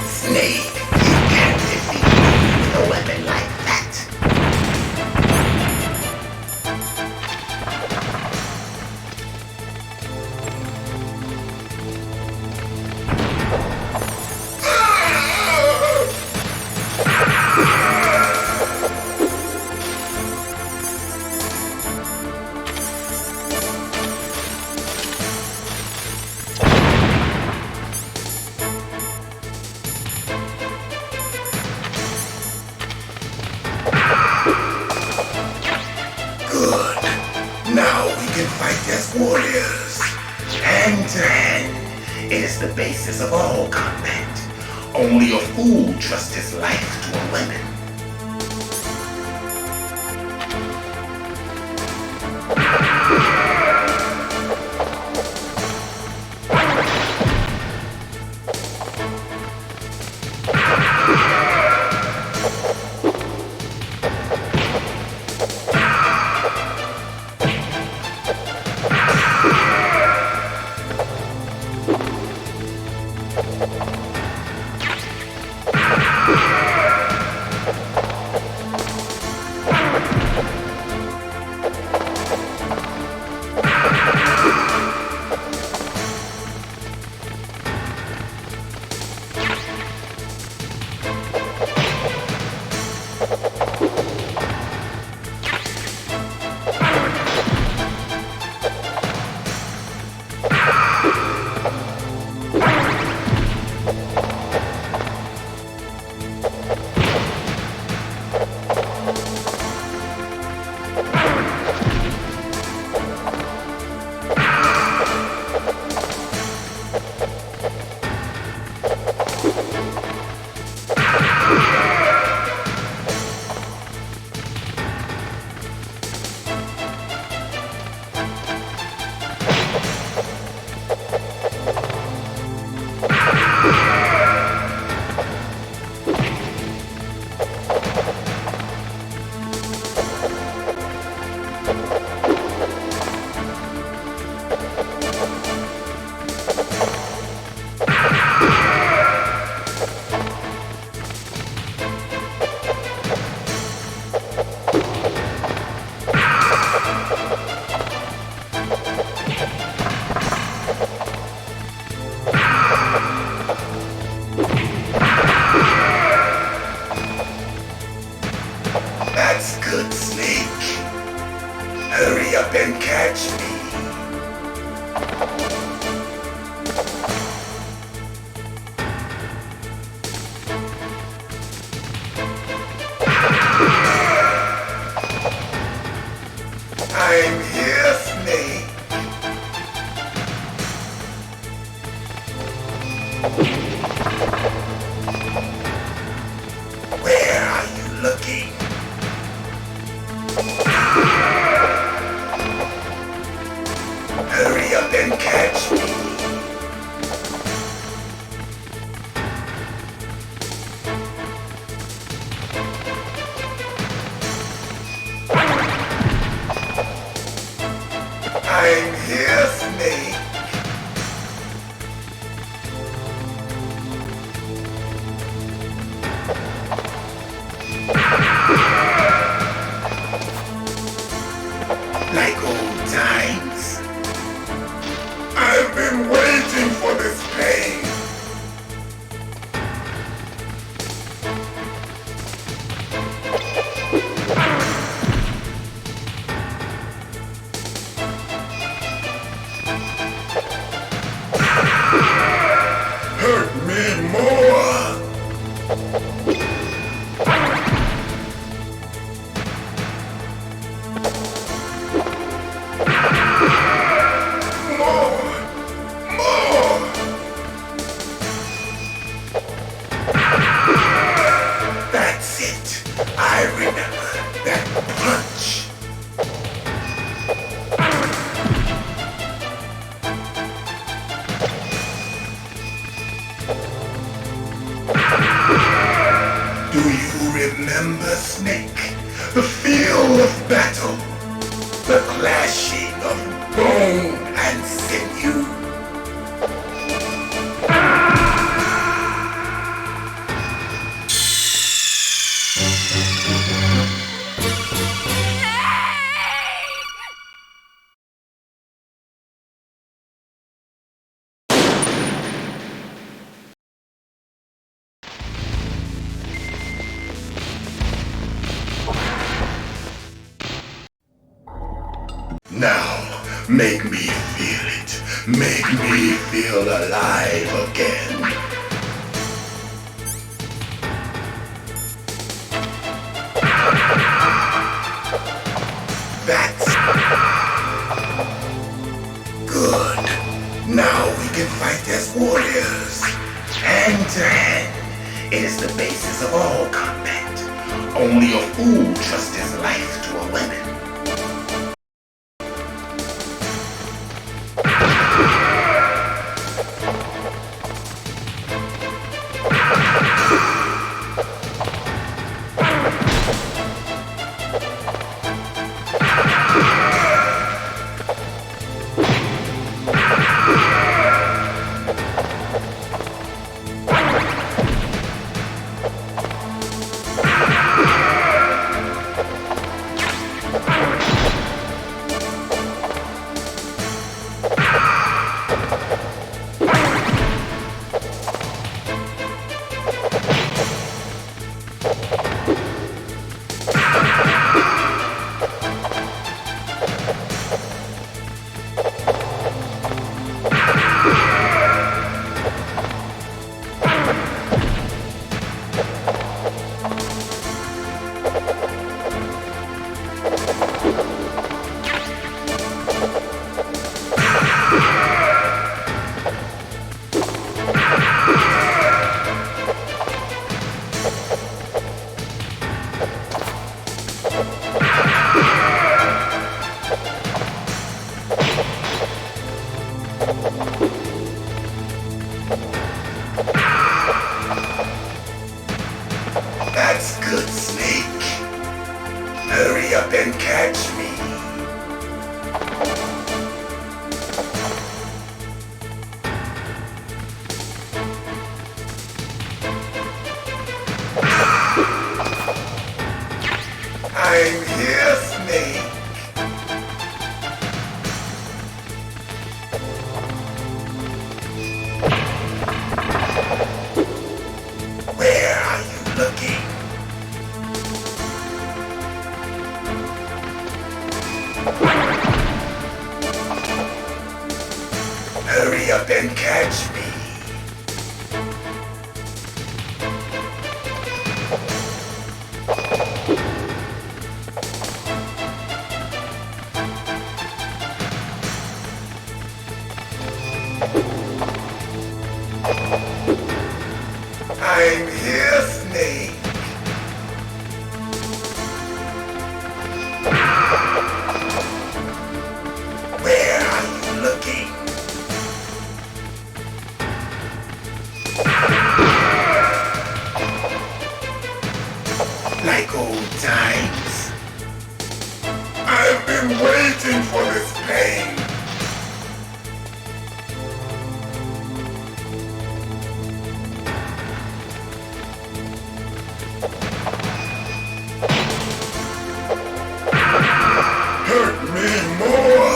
Speaker 14: Snake, you can't defeat me with a weapon like that. Good. Now we can fight as warriors. Hand to hand. It is the basis of all combat. Only a fool trusts his life to a weapon. That's good, Snake. Hurry up and catch me. I'm here, Snake. Where are you looking? Hurry up and catch me. I'm here, Snake. Like old times. I've been waiting for this pain. Hurt me more. That's it. I remember that punch. Do you remember, Snake? The feel of battle. The clashing of bone and sinew. Now, make me feel it. Make me feel alive again. That's good. Now we can fight as warriors. Hand to hand. It is the basis of all combat. Only a fool trusts his life to a weapon. That's good, Snake. Hurry up and catch me. I'm here, Snake. Where are you looking? Hurry up and catch me. I'm here, Snake. Where are you looking? Like old times. I've been waiting for this pain. Hurt me more.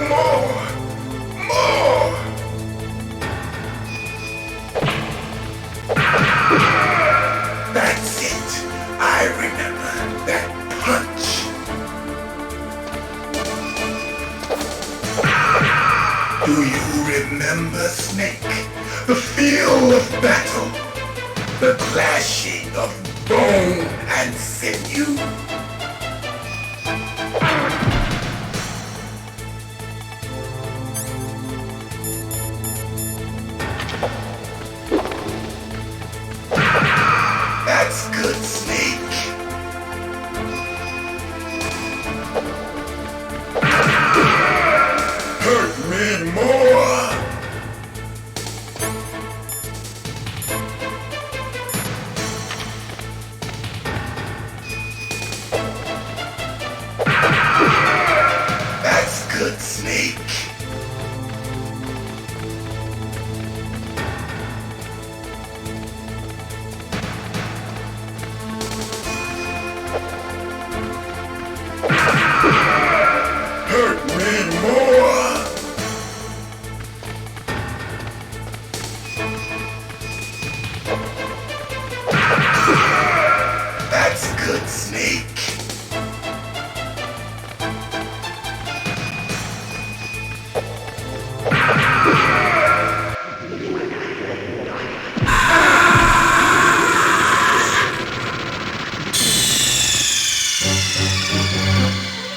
Speaker 14: More. That's it. I remember that punch. Do you remember, Snake? The feel of battle. The clashing of bone and sinew. That's good, Snake. Hurt me more. That's good, Snake. Hurt me more. That's good, Snake.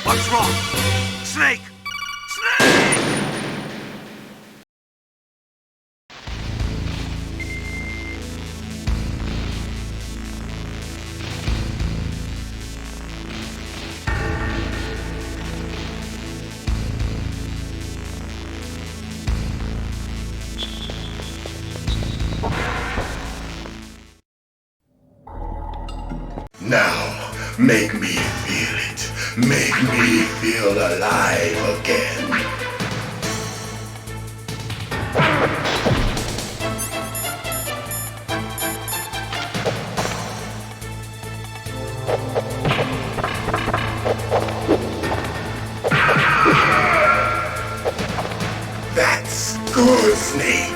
Speaker 5: What's wrong? Snake! Snake!
Speaker 14: Now, make me feel it. Make me feel alive again. That's good, Snake.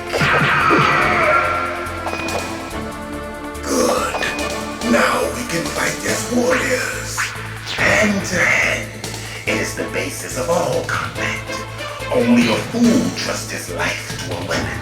Speaker 14: Good. Now we can fight as warriors. Hand to hand. It is the basis of all combat. Only a fool trusts his life to a weapon.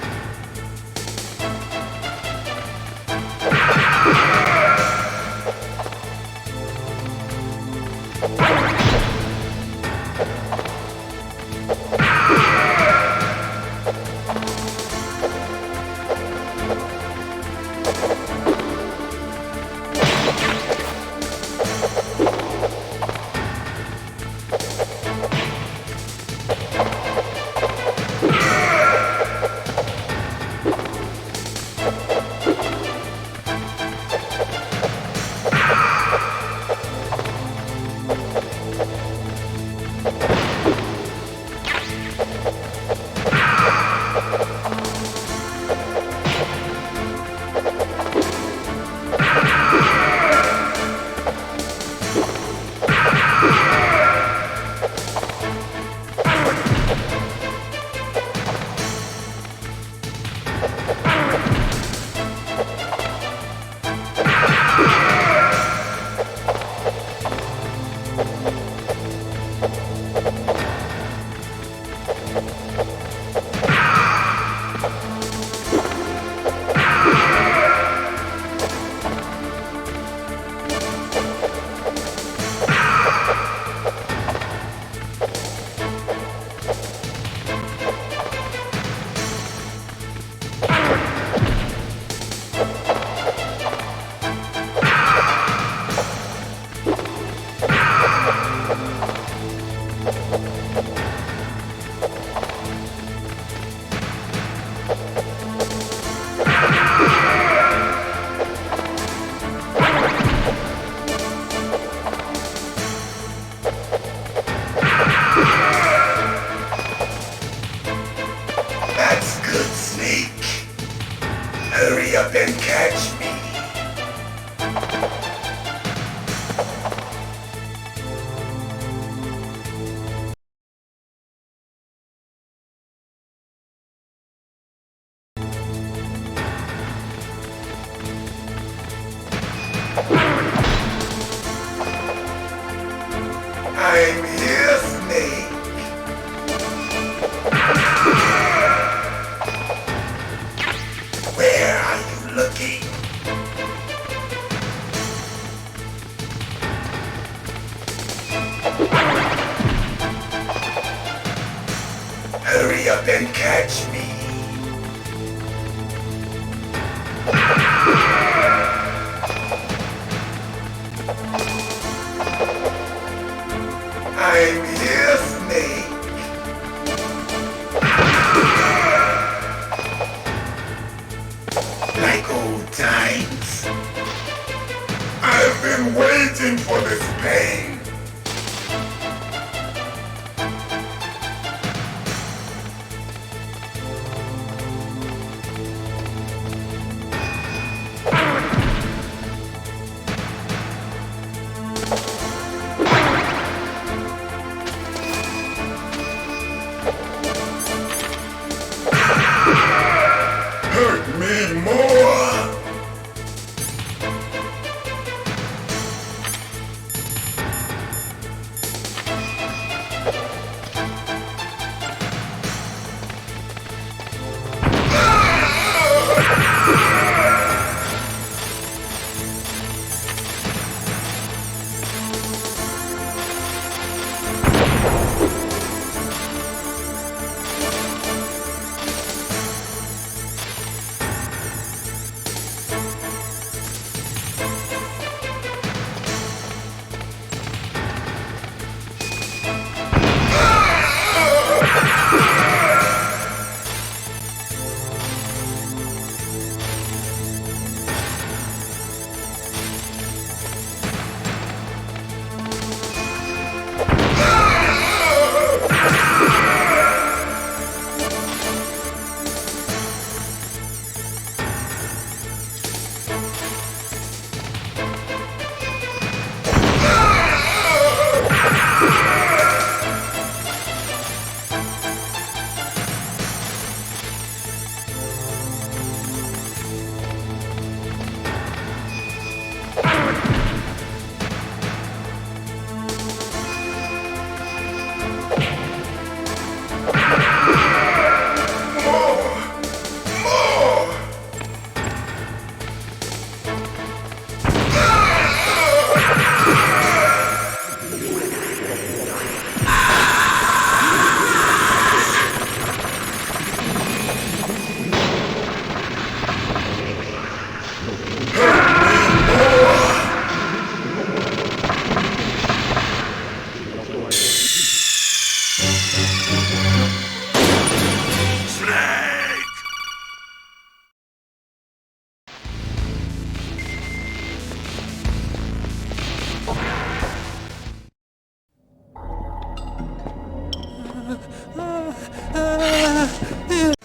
Speaker 14: I'm here, Snake. Where are you looking? Hurry up and catch me. I'm here, Snake. Like old times. I've been waiting for this pain. Hurt me more!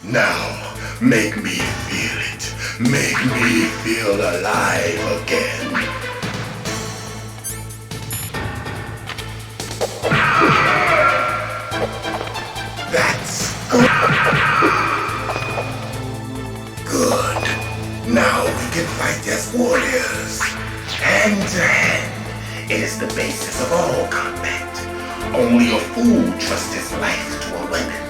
Speaker 14: Now, make me feel it. Make me feel alive again. That's good. Good. Now we can fight as warriors. Hand to hand. It is the basis of all combat. Only a fool trusts his life to a weapon.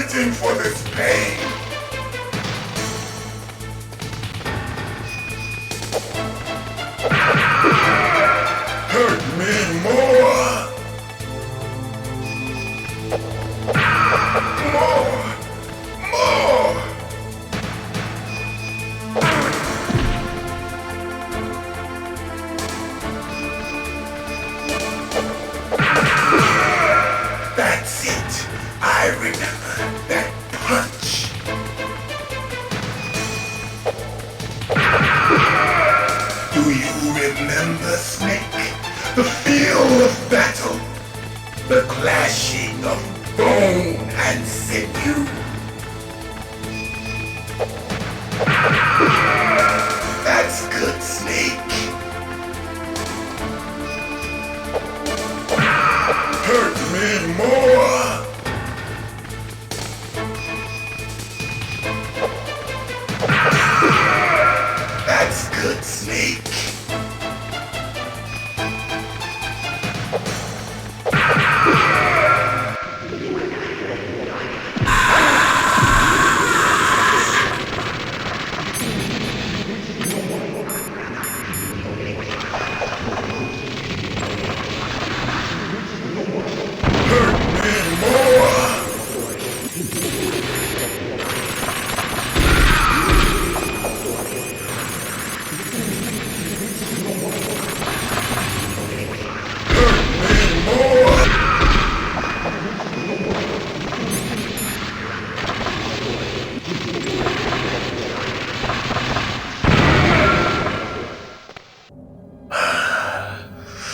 Speaker 14: waiting for this pain. Hurt me more. More. That's it. I remember that punch. Do you remember, Snake? The feel of battle. The clashing of bone and sinew. That's good, Snake. Hurt me more. That's good, Snake.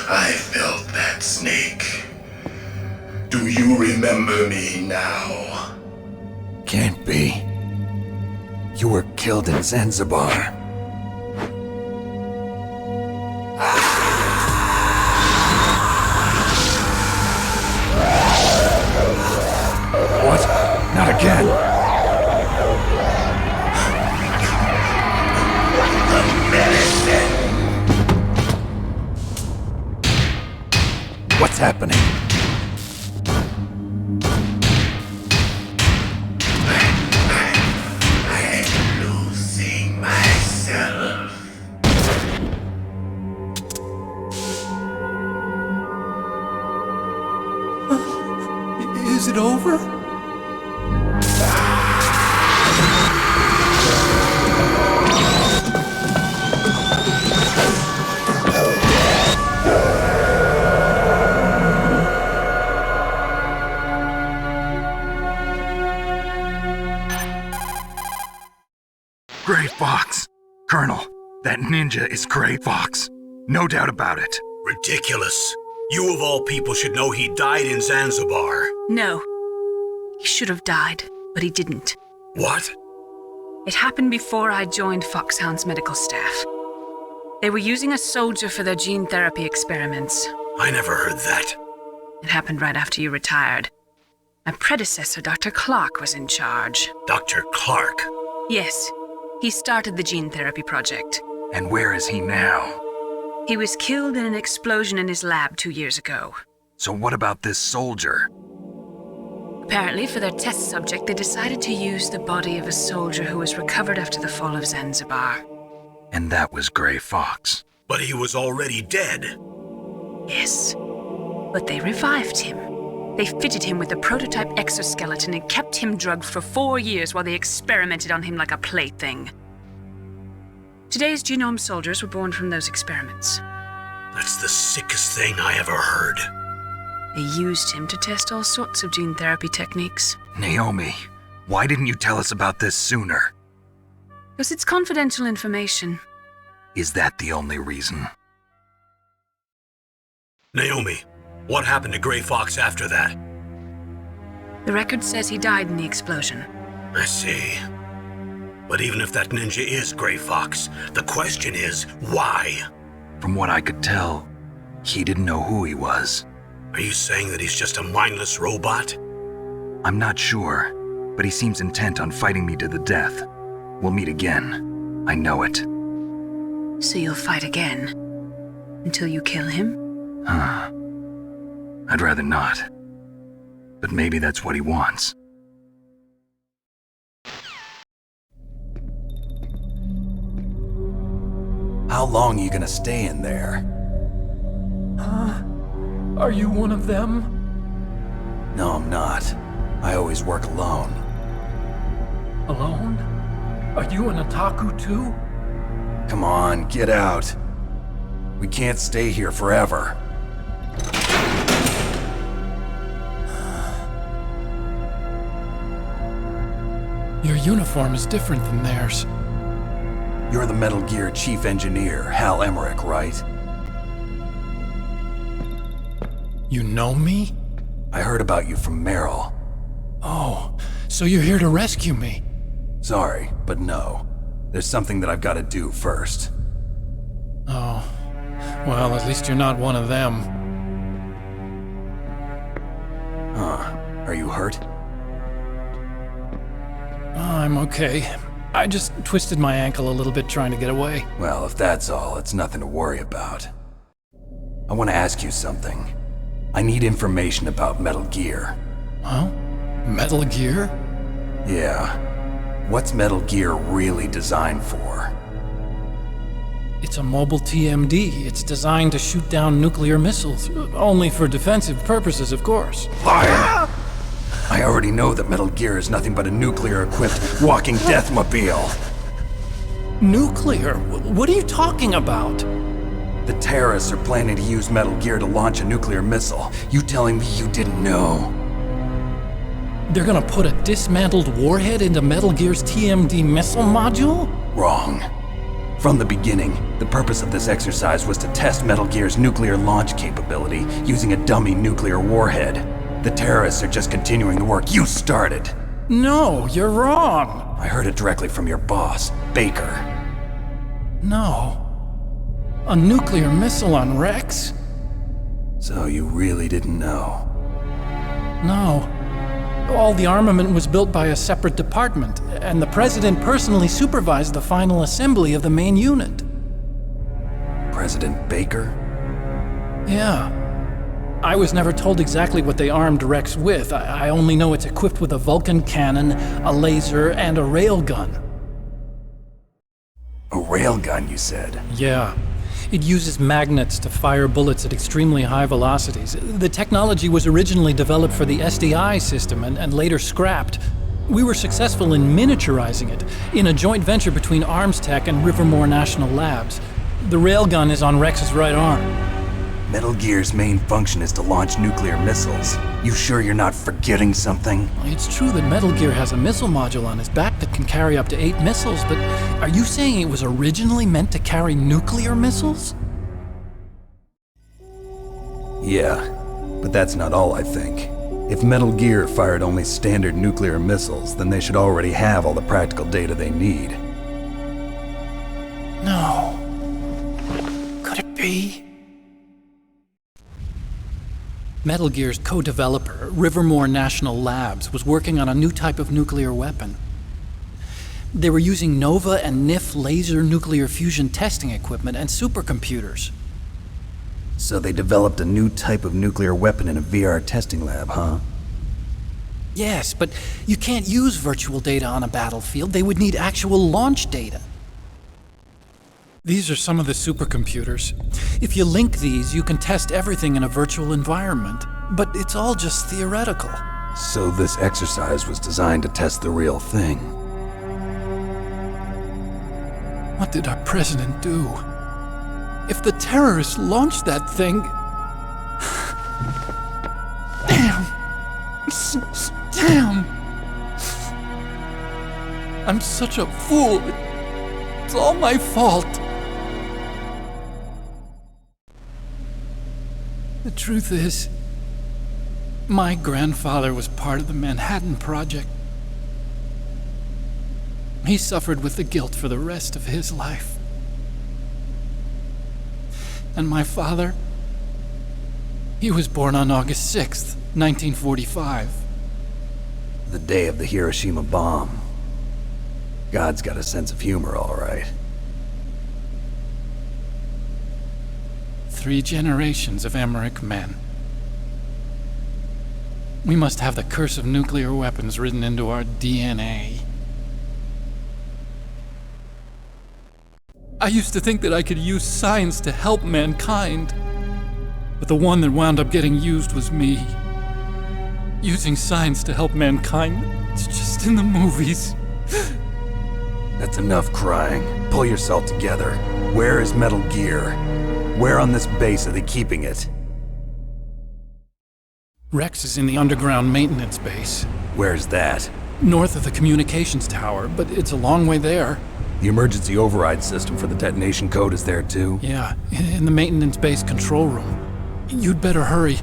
Speaker 14: I felt that, Snake. Do you remember me now?
Speaker 1: Can't be. You were killed in Zanzibar. What? Not again! What's happening?
Speaker 14: I'm losing myself.
Speaker 13: Is it over?
Speaker 15: Gray Fox. Colonel, that ninja is Gray Fox. No doubt about it.
Speaker 5: Ridiculous. You of all people should know he died in Zanzibar.
Speaker 4: No. He should have died, but he didn't.
Speaker 5: What?
Speaker 4: It happened before I joined Foxhound's medical staff. They were using a soldier for their gene therapy experiments.
Speaker 5: I never heard that.
Speaker 4: It happened right after you retired. My predecessor, Dr. Clark, was in charge.
Speaker 5: Dr. Clark?
Speaker 4: Yes. He started the gene therapy project.
Speaker 15: And where is he now?
Speaker 4: He was killed in an explosion in his lab 2 years ago.
Speaker 15: So what about this soldier?
Speaker 4: Apparently, for their test subject, they decided to use the body of a soldier who was recovered after the fall of Zanzibar.
Speaker 15: And that was Gray Fox.
Speaker 5: But he was already dead.
Speaker 4: Yes. But they revived him. They fitted him with a prototype exoskeleton and kept him drugged for 4 years while they experimented on him like a plaything. Today's genome soldiers were born from those experiments.
Speaker 5: That's the sickest thing I ever heard.
Speaker 4: They used him to test all sorts of gene therapy techniques.
Speaker 15: Naomi, why didn't you tell us about this sooner?
Speaker 4: Because it's confidential information.
Speaker 15: Is that the only reason?
Speaker 5: Naomi, what happened to Gray Fox after that?
Speaker 4: The record says he died in the explosion.
Speaker 5: I see. But even if that ninja is Gray Fox, the question is, why?
Speaker 15: From what I could tell, he didn't know who he was.
Speaker 5: Are you saying that he's just a mindless robot?
Speaker 15: I'm not sure, but he seems intent on fighting me to the death. We'll meet again. I know it.
Speaker 4: So you'll fight again? Until you kill him?
Speaker 15: I'd rather not. But maybe that's what he wants.
Speaker 1: How long are you gonna stay in there?
Speaker 13: Are you one of them?
Speaker 1: No, I'm not. I always work alone.
Speaker 13: Alone? Are you an otaku too?
Speaker 1: Come on, get out. We can't stay here forever.
Speaker 13: Your uniform is different than theirs.
Speaker 1: You're the Metal Gear Chief Engineer, Hal Emmerich, right?
Speaker 13: You know me?
Speaker 1: I heard about you from Meryl.
Speaker 13: Oh, so you're here to rescue me?
Speaker 1: Sorry, but no. There's something that I've got to do first.
Speaker 13: Oh, well, at least you're not one of them.
Speaker 1: Huh. Are you hurt?
Speaker 13: I'm okay. I just twisted my ankle a little bit trying to get away.
Speaker 1: Well, if that's all, it's nothing to worry about. I want to ask you something. I need information about Metal Gear.
Speaker 13: Huh? Metal Gear?
Speaker 1: Yeah. What's Metal Gear really designed for?
Speaker 13: It's a mobile TMD. It's designed to shoot down nuclear missiles. Only for defensive purposes, of course.
Speaker 1: Liar! I already know that Metal Gear is nothing but a nuclear-equipped walking deathmobile.
Speaker 13: Nuclear? What are you talking about?
Speaker 1: The terrorists are planning to use Metal Gear to launch a nuclear missile. You telling me you didn't know?
Speaker 13: They're gonna put a dismantled warhead into Metal Gear's TMD missile module?
Speaker 1: Wrong. From the beginning, the purpose of this exercise was to test Metal Gear's nuclear launch capability using a dummy nuclear warhead. The terrorists are just continuing the work you started.
Speaker 13: No, you're wrong.
Speaker 1: I heard it directly from your boss, Baker.
Speaker 13: No. A nuclear missile on Rex?
Speaker 1: So you really didn't know?
Speaker 13: No. All the armament was built by a separate department, and the President personally supervised the final assembly of the main unit.
Speaker 1: President Baker?
Speaker 13: Yeah. I was never told exactly what they armed Rex with. I only know it's equipped with a Vulcan cannon, a laser, and a railgun.
Speaker 1: A railgun, you said?
Speaker 13: Yeah. It uses magnets to fire bullets at extremely high velocities. The technology was originally developed for the SDI system and later scrapped. We were successful in miniaturizing it in a joint venture between ArmsTech and Rivermore National Labs. The railgun is on Rex's right arm.
Speaker 1: Metal Gear's main function is to launch nuclear missiles. You sure you're not forgetting something?
Speaker 13: It's true that Metal Gear has a missile module on his back that can carry up to 8 missiles, but are you saying it was originally meant to carry nuclear missiles?
Speaker 1: Yeah, but that's not all I think. If Metal Gear fired only standard nuclear missiles, then they should already have all the practical data they need.
Speaker 13: No. Could it be? Metal Gear's co-developer, Rivermore National Labs, was working on a new type of nuclear weapon. They were using NOVA and NIF laser nuclear fusion testing equipment and supercomputers.
Speaker 1: So they developed a new type of nuclear weapon in a VR testing lab, huh?
Speaker 13: Yes, but you can't use virtual data on a battlefield. They would need actual launch data. These are some of the supercomputers. If you link these, you can test everything in a virtual environment. But it's all just theoretical.
Speaker 1: So this exercise was designed to test the real thing.
Speaker 13: What did our president do? If the terrorists launched that thing... Damn! Damn! I'm such a fool. It's all my fault. The truth is, my grandfather was part of the Manhattan Project. He suffered with the guilt for the rest of his life. And my father, he was born on August 6th, 1945.
Speaker 1: The day of the Hiroshima bomb. God's got a sense of humor, all right.
Speaker 13: 3 generations of Emmerich men. We must have the curse of nuclear weapons written into our DNA. I used to think that I could use science to help mankind. But the one that wound up getting used was me. Using science to help mankind, it's just in the movies.
Speaker 1: That's enough crying. Pull yourself together. Where is Metal Gear? Where on this base are they keeping it?
Speaker 13: Rex is in the underground maintenance base.
Speaker 1: Where's that?
Speaker 13: North of the communications tower, but it's a long way there.
Speaker 1: The emergency override system for the detonation code is there too?
Speaker 13: Yeah, in the maintenance base control room. You'd better hurry.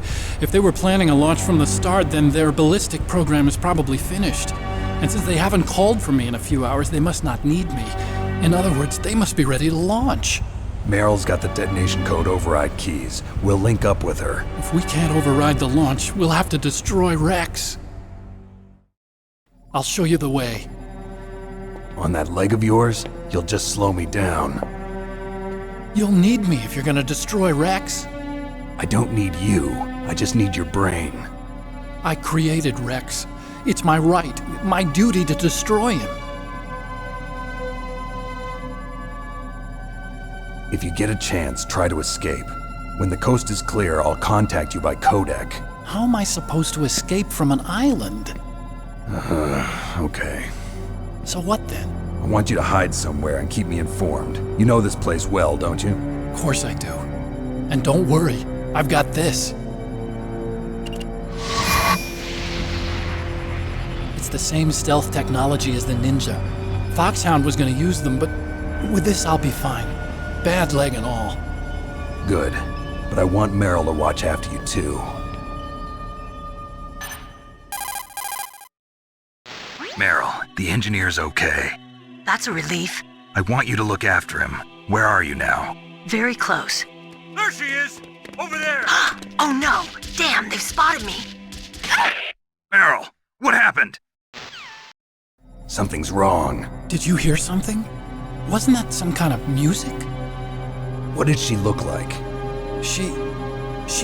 Speaker 13: If they were planning a launch from the start, then their ballistic program is probably finished. And since they haven't called for me in a few hours, they must not need me. In other words, they must be ready to launch.
Speaker 1: Meryl's got the detonation code override keys. We'll link up with her.
Speaker 13: If we can't override the launch, we'll have to destroy Rex. I'll show you the way.
Speaker 1: On that leg of yours, you'll just slow me down.
Speaker 13: You'll need me if you're gonna destroy Rex.
Speaker 1: I don't need you. I just need your brain.
Speaker 13: I created Rex. It's my right, my duty to destroy him.
Speaker 1: If you get a chance, try to escape. When the coast is clear, I'll contact you by codec.
Speaker 13: How am I supposed to escape from an island?
Speaker 1: Okay.
Speaker 13: So what then?
Speaker 1: I want you to hide somewhere and keep me informed. You know this place well, don't you?
Speaker 13: Of course I do. And don't worry, I've got this. It's the same stealth technology as the Ninja. Foxhound was gonna use them, but with this I'll be fine. Bad leg and all.
Speaker 1: Good. But I want Meryl to watch after you too.
Speaker 15: Meryl, the engineer's okay.
Speaker 9: That's a relief.
Speaker 15: I want you to look after him. Where are you now?
Speaker 9: Very close.
Speaker 3: There she is! Over there!
Speaker 9: Oh no! Damn, they've spotted me!
Speaker 15: Meryl, what happened?
Speaker 1: Something's wrong.
Speaker 13: Did you hear something? Wasn't that some kind of music?
Speaker 1: What did she look like?
Speaker 13: She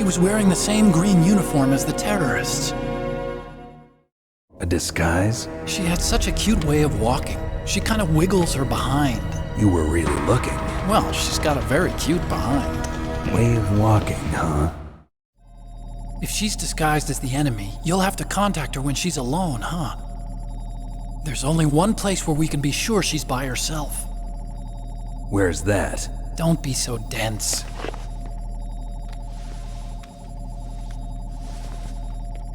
Speaker 13: was wearing the same green uniform as the terrorists.
Speaker 1: A disguise?
Speaker 13: She had such a cute way of walking. She kind of wiggles her behind.
Speaker 1: You were really looking.
Speaker 13: Well, she's got a very cute behind.
Speaker 1: Way of walking, huh?
Speaker 13: If she's disguised as the enemy, you'll have to contact her when she's alone, huh? There's only one place where we can be sure she's by herself.
Speaker 1: Where's that?
Speaker 13: Don't be so dense.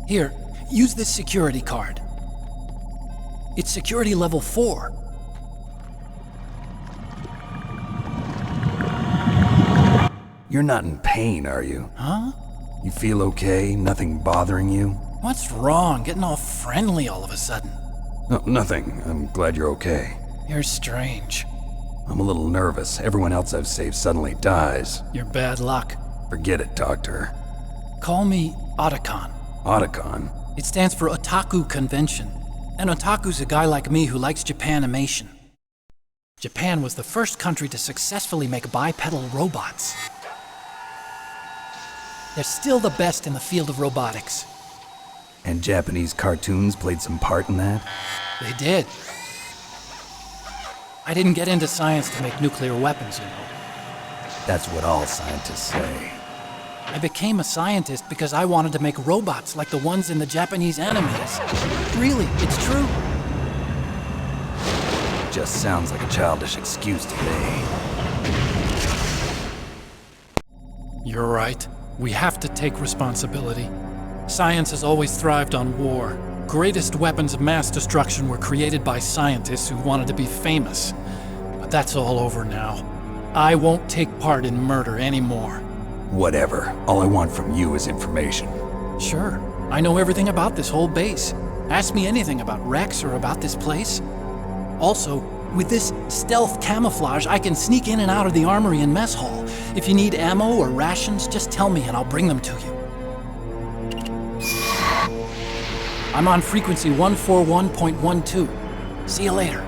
Speaker 13: Here, use this security card. It's security level 4.
Speaker 1: You're not in pain, are you?
Speaker 13: Huh?
Speaker 1: You feel okay? Nothing bothering you?
Speaker 13: What's wrong? Getting all friendly all of a sudden.
Speaker 1: No, nothing. I'm glad you're okay.
Speaker 13: You're strange.
Speaker 1: I'm a little nervous. Everyone else I've saved suddenly dies.
Speaker 13: You're bad luck.
Speaker 1: Forget it, Doctor.
Speaker 13: Call me Otacon.
Speaker 1: Otacon?
Speaker 13: It stands for Otaku Convention. An otaku's a guy like me who likes Japanimation. Japan was the first country to successfully make bipedal robots. They're still the best in the field of robotics.
Speaker 1: And Japanese cartoons played some part in that?
Speaker 13: They did. I didn't get into science to make nuclear weapons, you know.
Speaker 1: That's what all scientists say.
Speaker 13: I became a scientist because I wanted to make robots like the ones in the Japanese animes. Really, it's true.
Speaker 1: Just sounds like a childish excuse to me.
Speaker 13: You're right. We have to take responsibility. Science has always thrived on war. Greatest weapons of mass destruction were created by scientists who wanted to be famous. But that's all over now. I won't take part in murder anymore.
Speaker 1: Whatever. All I want from you is information.
Speaker 13: Sure. I know everything about this whole base. Ask me anything about Rex or about this place. Also, with this stealth camouflage, I can sneak in and out of the armory and mess hall. If you need ammo or rations, just tell me and I'll bring them to you. I'm on frequency 141.12. See you later.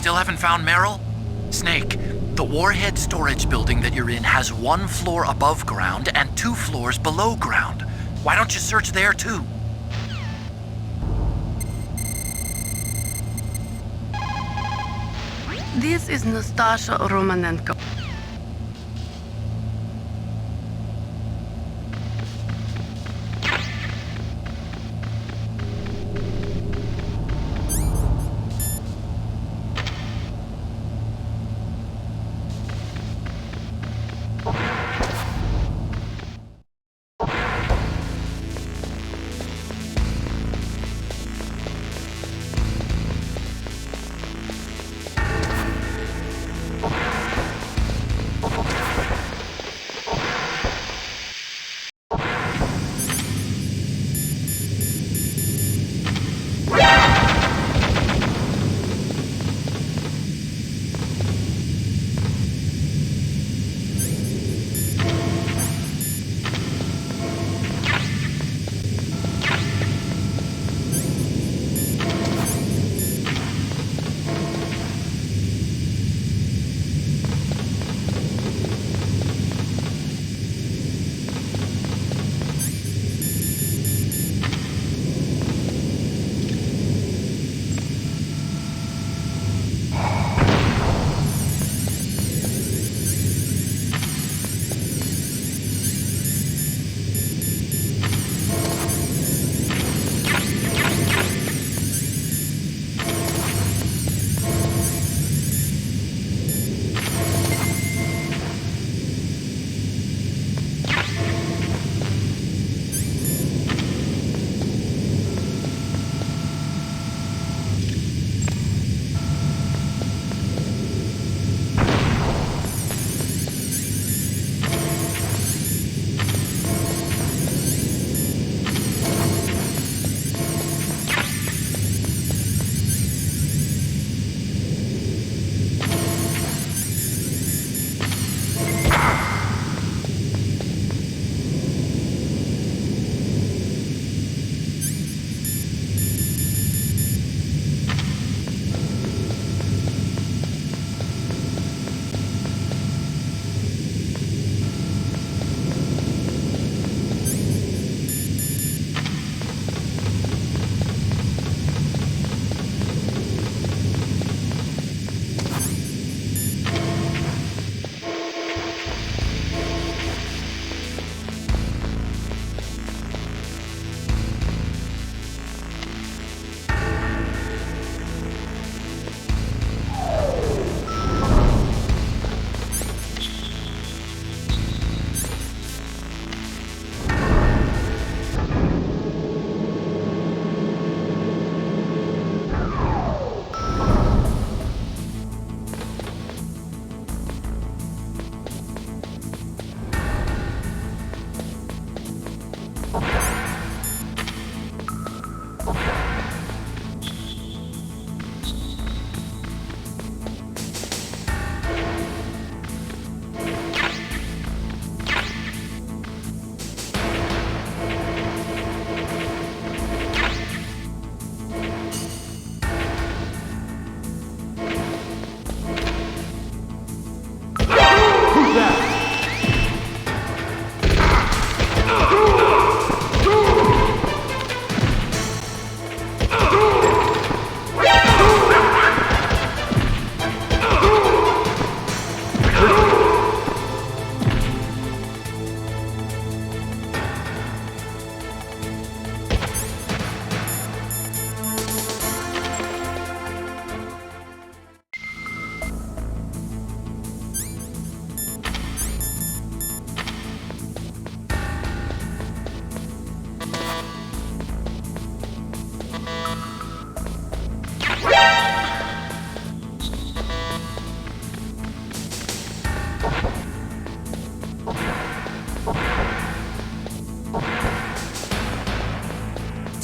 Speaker 16: Still haven't found Meryl? Snake, the warhead storage building that you're in has 1 floor above ground and 2 floors below ground. Why don't you search there too?
Speaker 10: This is Nastasha Romanenko.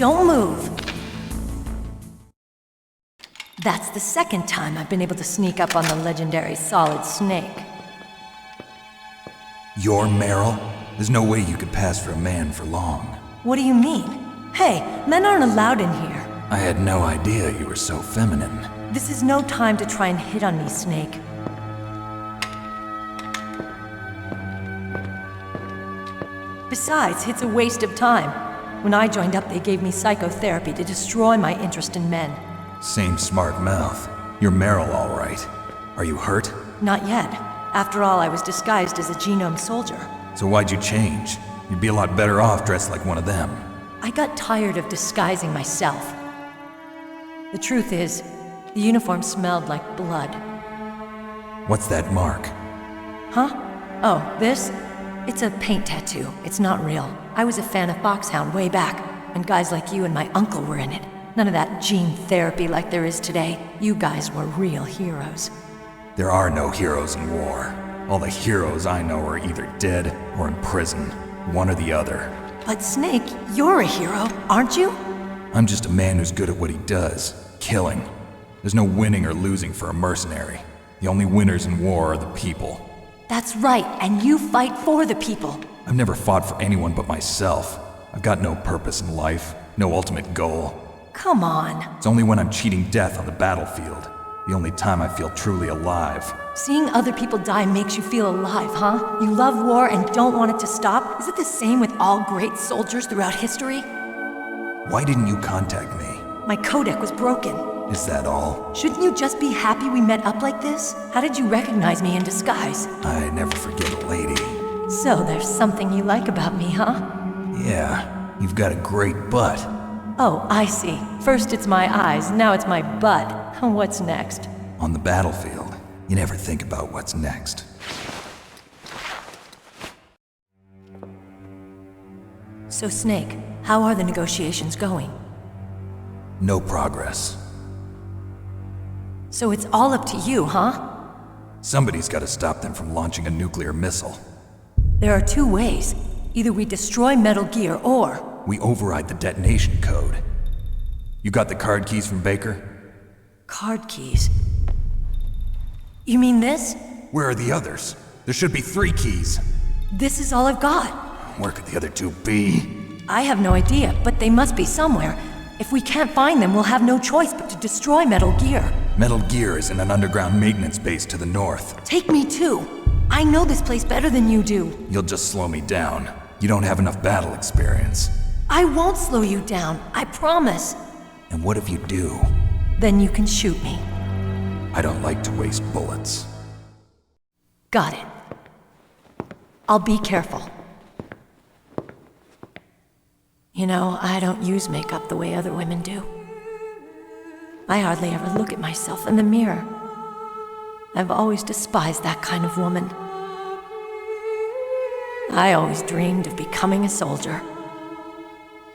Speaker 17: Don't move. That's the second time I've been able to sneak up on the legendary Solid Snake.
Speaker 15: You're Meryl? There's no way you could pass for a man for long.
Speaker 17: What do you mean? Hey, men aren't allowed in here.
Speaker 15: I had no idea you were so feminine.
Speaker 17: This is no time to try and hit on me, Snake. Besides, it's a waste of time. When I joined up, they gave me psychotherapy to destroy my interest in men.
Speaker 15: Same smart mouth. You're Meryl, all right. Are you hurt?
Speaker 17: Not yet. After all, I was disguised as a genome soldier.
Speaker 15: So why'd you change? You'd be a lot better off dressed like one of them.
Speaker 17: I got tired of disguising myself. The truth is, the uniform smelled like blood.
Speaker 15: What's that mark?
Speaker 17: Huh? Oh, this? It's a paint tattoo. It's not real. I was a fan of Foxhound way back, when guys like you and my uncle were in it. None of that gene therapy like there is today. You guys were real heroes.
Speaker 15: There are no heroes in war. All the heroes I know are either dead or in prison. One or the other.
Speaker 17: But Snake, you're a hero, aren't you?
Speaker 15: I'm just a man who's good at what he does. Killing. There's no winning or losing for a mercenary. The only winners in war are the people.
Speaker 17: That's right, and you fight for the people.
Speaker 15: I've never fought for anyone but myself. I've got no purpose in life, no ultimate goal.
Speaker 17: Come on.
Speaker 15: It's only when I'm cheating death on the battlefield. The only time I feel truly alive.
Speaker 17: Seeing other people die makes you feel alive, huh? You love war and don't want it to stop? Is it the same with all great soldiers throughout history?
Speaker 15: Why didn't you contact me?
Speaker 17: My codec was broken.
Speaker 15: Is that all?
Speaker 17: Shouldn't you just be happy we met up like this? How did you recognize me in disguise?
Speaker 15: I never forget a lady.
Speaker 17: So there's something you like about me, huh?
Speaker 15: Yeah, you've got a great butt.
Speaker 17: Oh, I see. First it's my eyes, now it's my butt. What's next?
Speaker 15: On the battlefield, you never think about what's next.
Speaker 17: So Snake, how are the negotiations going?
Speaker 15: No progress.
Speaker 17: So it's all up to you, huh?
Speaker 15: Somebody's got to stop them from launching a nuclear missile.
Speaker 17: There are two ways. Either we destroy Metal Gear, or...
Speaker 15: we override the detonation code. You got the card keys from Baker?
Speaker 17: Card keys? You mean this?
Speaker 15: Where are the others? There should be 3 keys.
Speaker 17: This is all I've got.
Speaker 15: Where could the other 2 be?
Speaker 17: I have no idea, but they must be somewhere. If we can't find them, we'll have no choice but to destroy Metal Gear.
Speaker 15: Metal Gear is in an underground maintenance base to the north.
Speaker 17: Take me too. I know this place better than you do.
Speaker 15: You'll just slow me down. You don't have enough battle experience.
Speaker 17: I won't slow you down, I promise.
Speaker 15: And what if you do?
Speaker 17: Then you can shoot me.
Speaker 15: I don't like to waste bullets.
Speaker 17: Got it. I'll be careful. You know, I don't use makeup the way other women do. I hardly ever look at myself in the mirror. I've always despised that kind of woman. I always dreamed of becoming a soldier.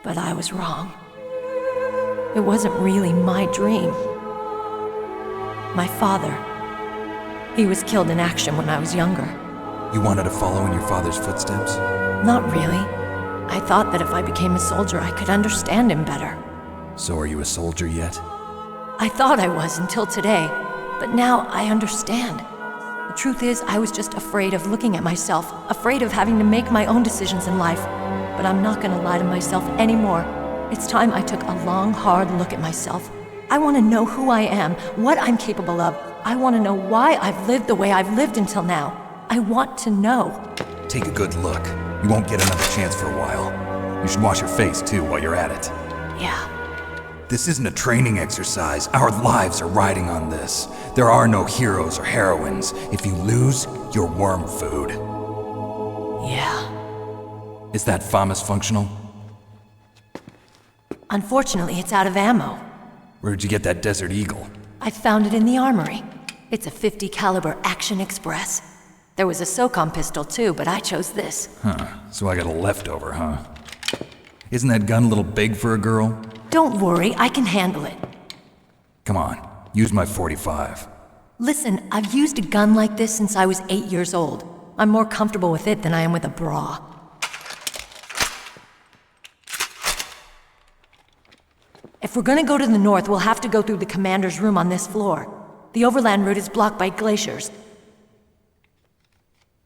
Speaker 17: But I was wrong. It wasn't really my dream. My father, he was killed in action when I was younger.
Speaker 15: You wanted to follow in your father's footsteps?
Speaker 17: Not really. I thought that if I became a soldier, I could understand him better.
Speaker 15: So are you a soldier yet?
Speaker 17: I thought I was until today, but now I understand. The truth is, I was just afraid of looking at myself, afraid of having to make my own decisions in life. But I'm not gonna lie to myself anymore. It's time I took a long, hard look at myself. I want to know who I am, what I'm capable of. I want to know why I've lived the way I've lived until now. I want to know.
Speaker 15: Take a good look. You won't get another chance for a while. You should wash your face, too, while you're at it.
Speaker 17: Yeah.
Speaker 15: This isn't a training exercise. Our lives are riding on this. There are no heroes or heroines. If you lose, you're worm food.
Speaker 17: Yeah.
Speaker 15: Is that FAMAS functional?
Speaker 17: Unfortunately, it's out of ammo.
Speaker 15: Where'd you get that Desert Eagle?
Speaker 17: I found it in the armory. It's a .50 caliber Action Express. There was a SOCOM pistol too, but I chose this.
Speaker 15: Huh, so I got a leftover, huh? Isn't that gun a little big for a girl?
Speaker 17: Don't worry, I can handle it.
Speaker 15: Come on, use my .45.
Speaker 17: Listen, I've used a gun like this since I was 8 years old. I'm more comfortable with it than I am with a bra. If we're gonna go to the north, we'll have to go through the commander's room on this floor. The overland route is blocked by glaciers.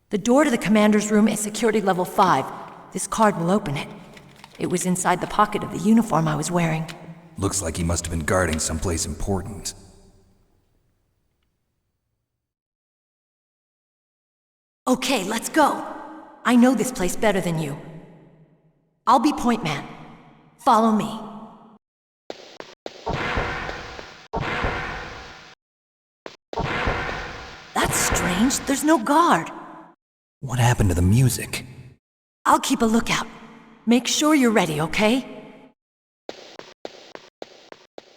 Speaker 17: The door to the commander's room is security level 5. This card will open it. It was inside the pocket of the uniform I was wearing.
Speaker 15: Looks like he must have been guarding someplace important.
Speaker 17: Okay, let's go. I know this place better than you. I'll be point man. Follow me. That's strange. There's no guard.
Speaker 15: What happened to the music?
Speaker 17: I'll keep a lookout. Make sure you're ready, okay?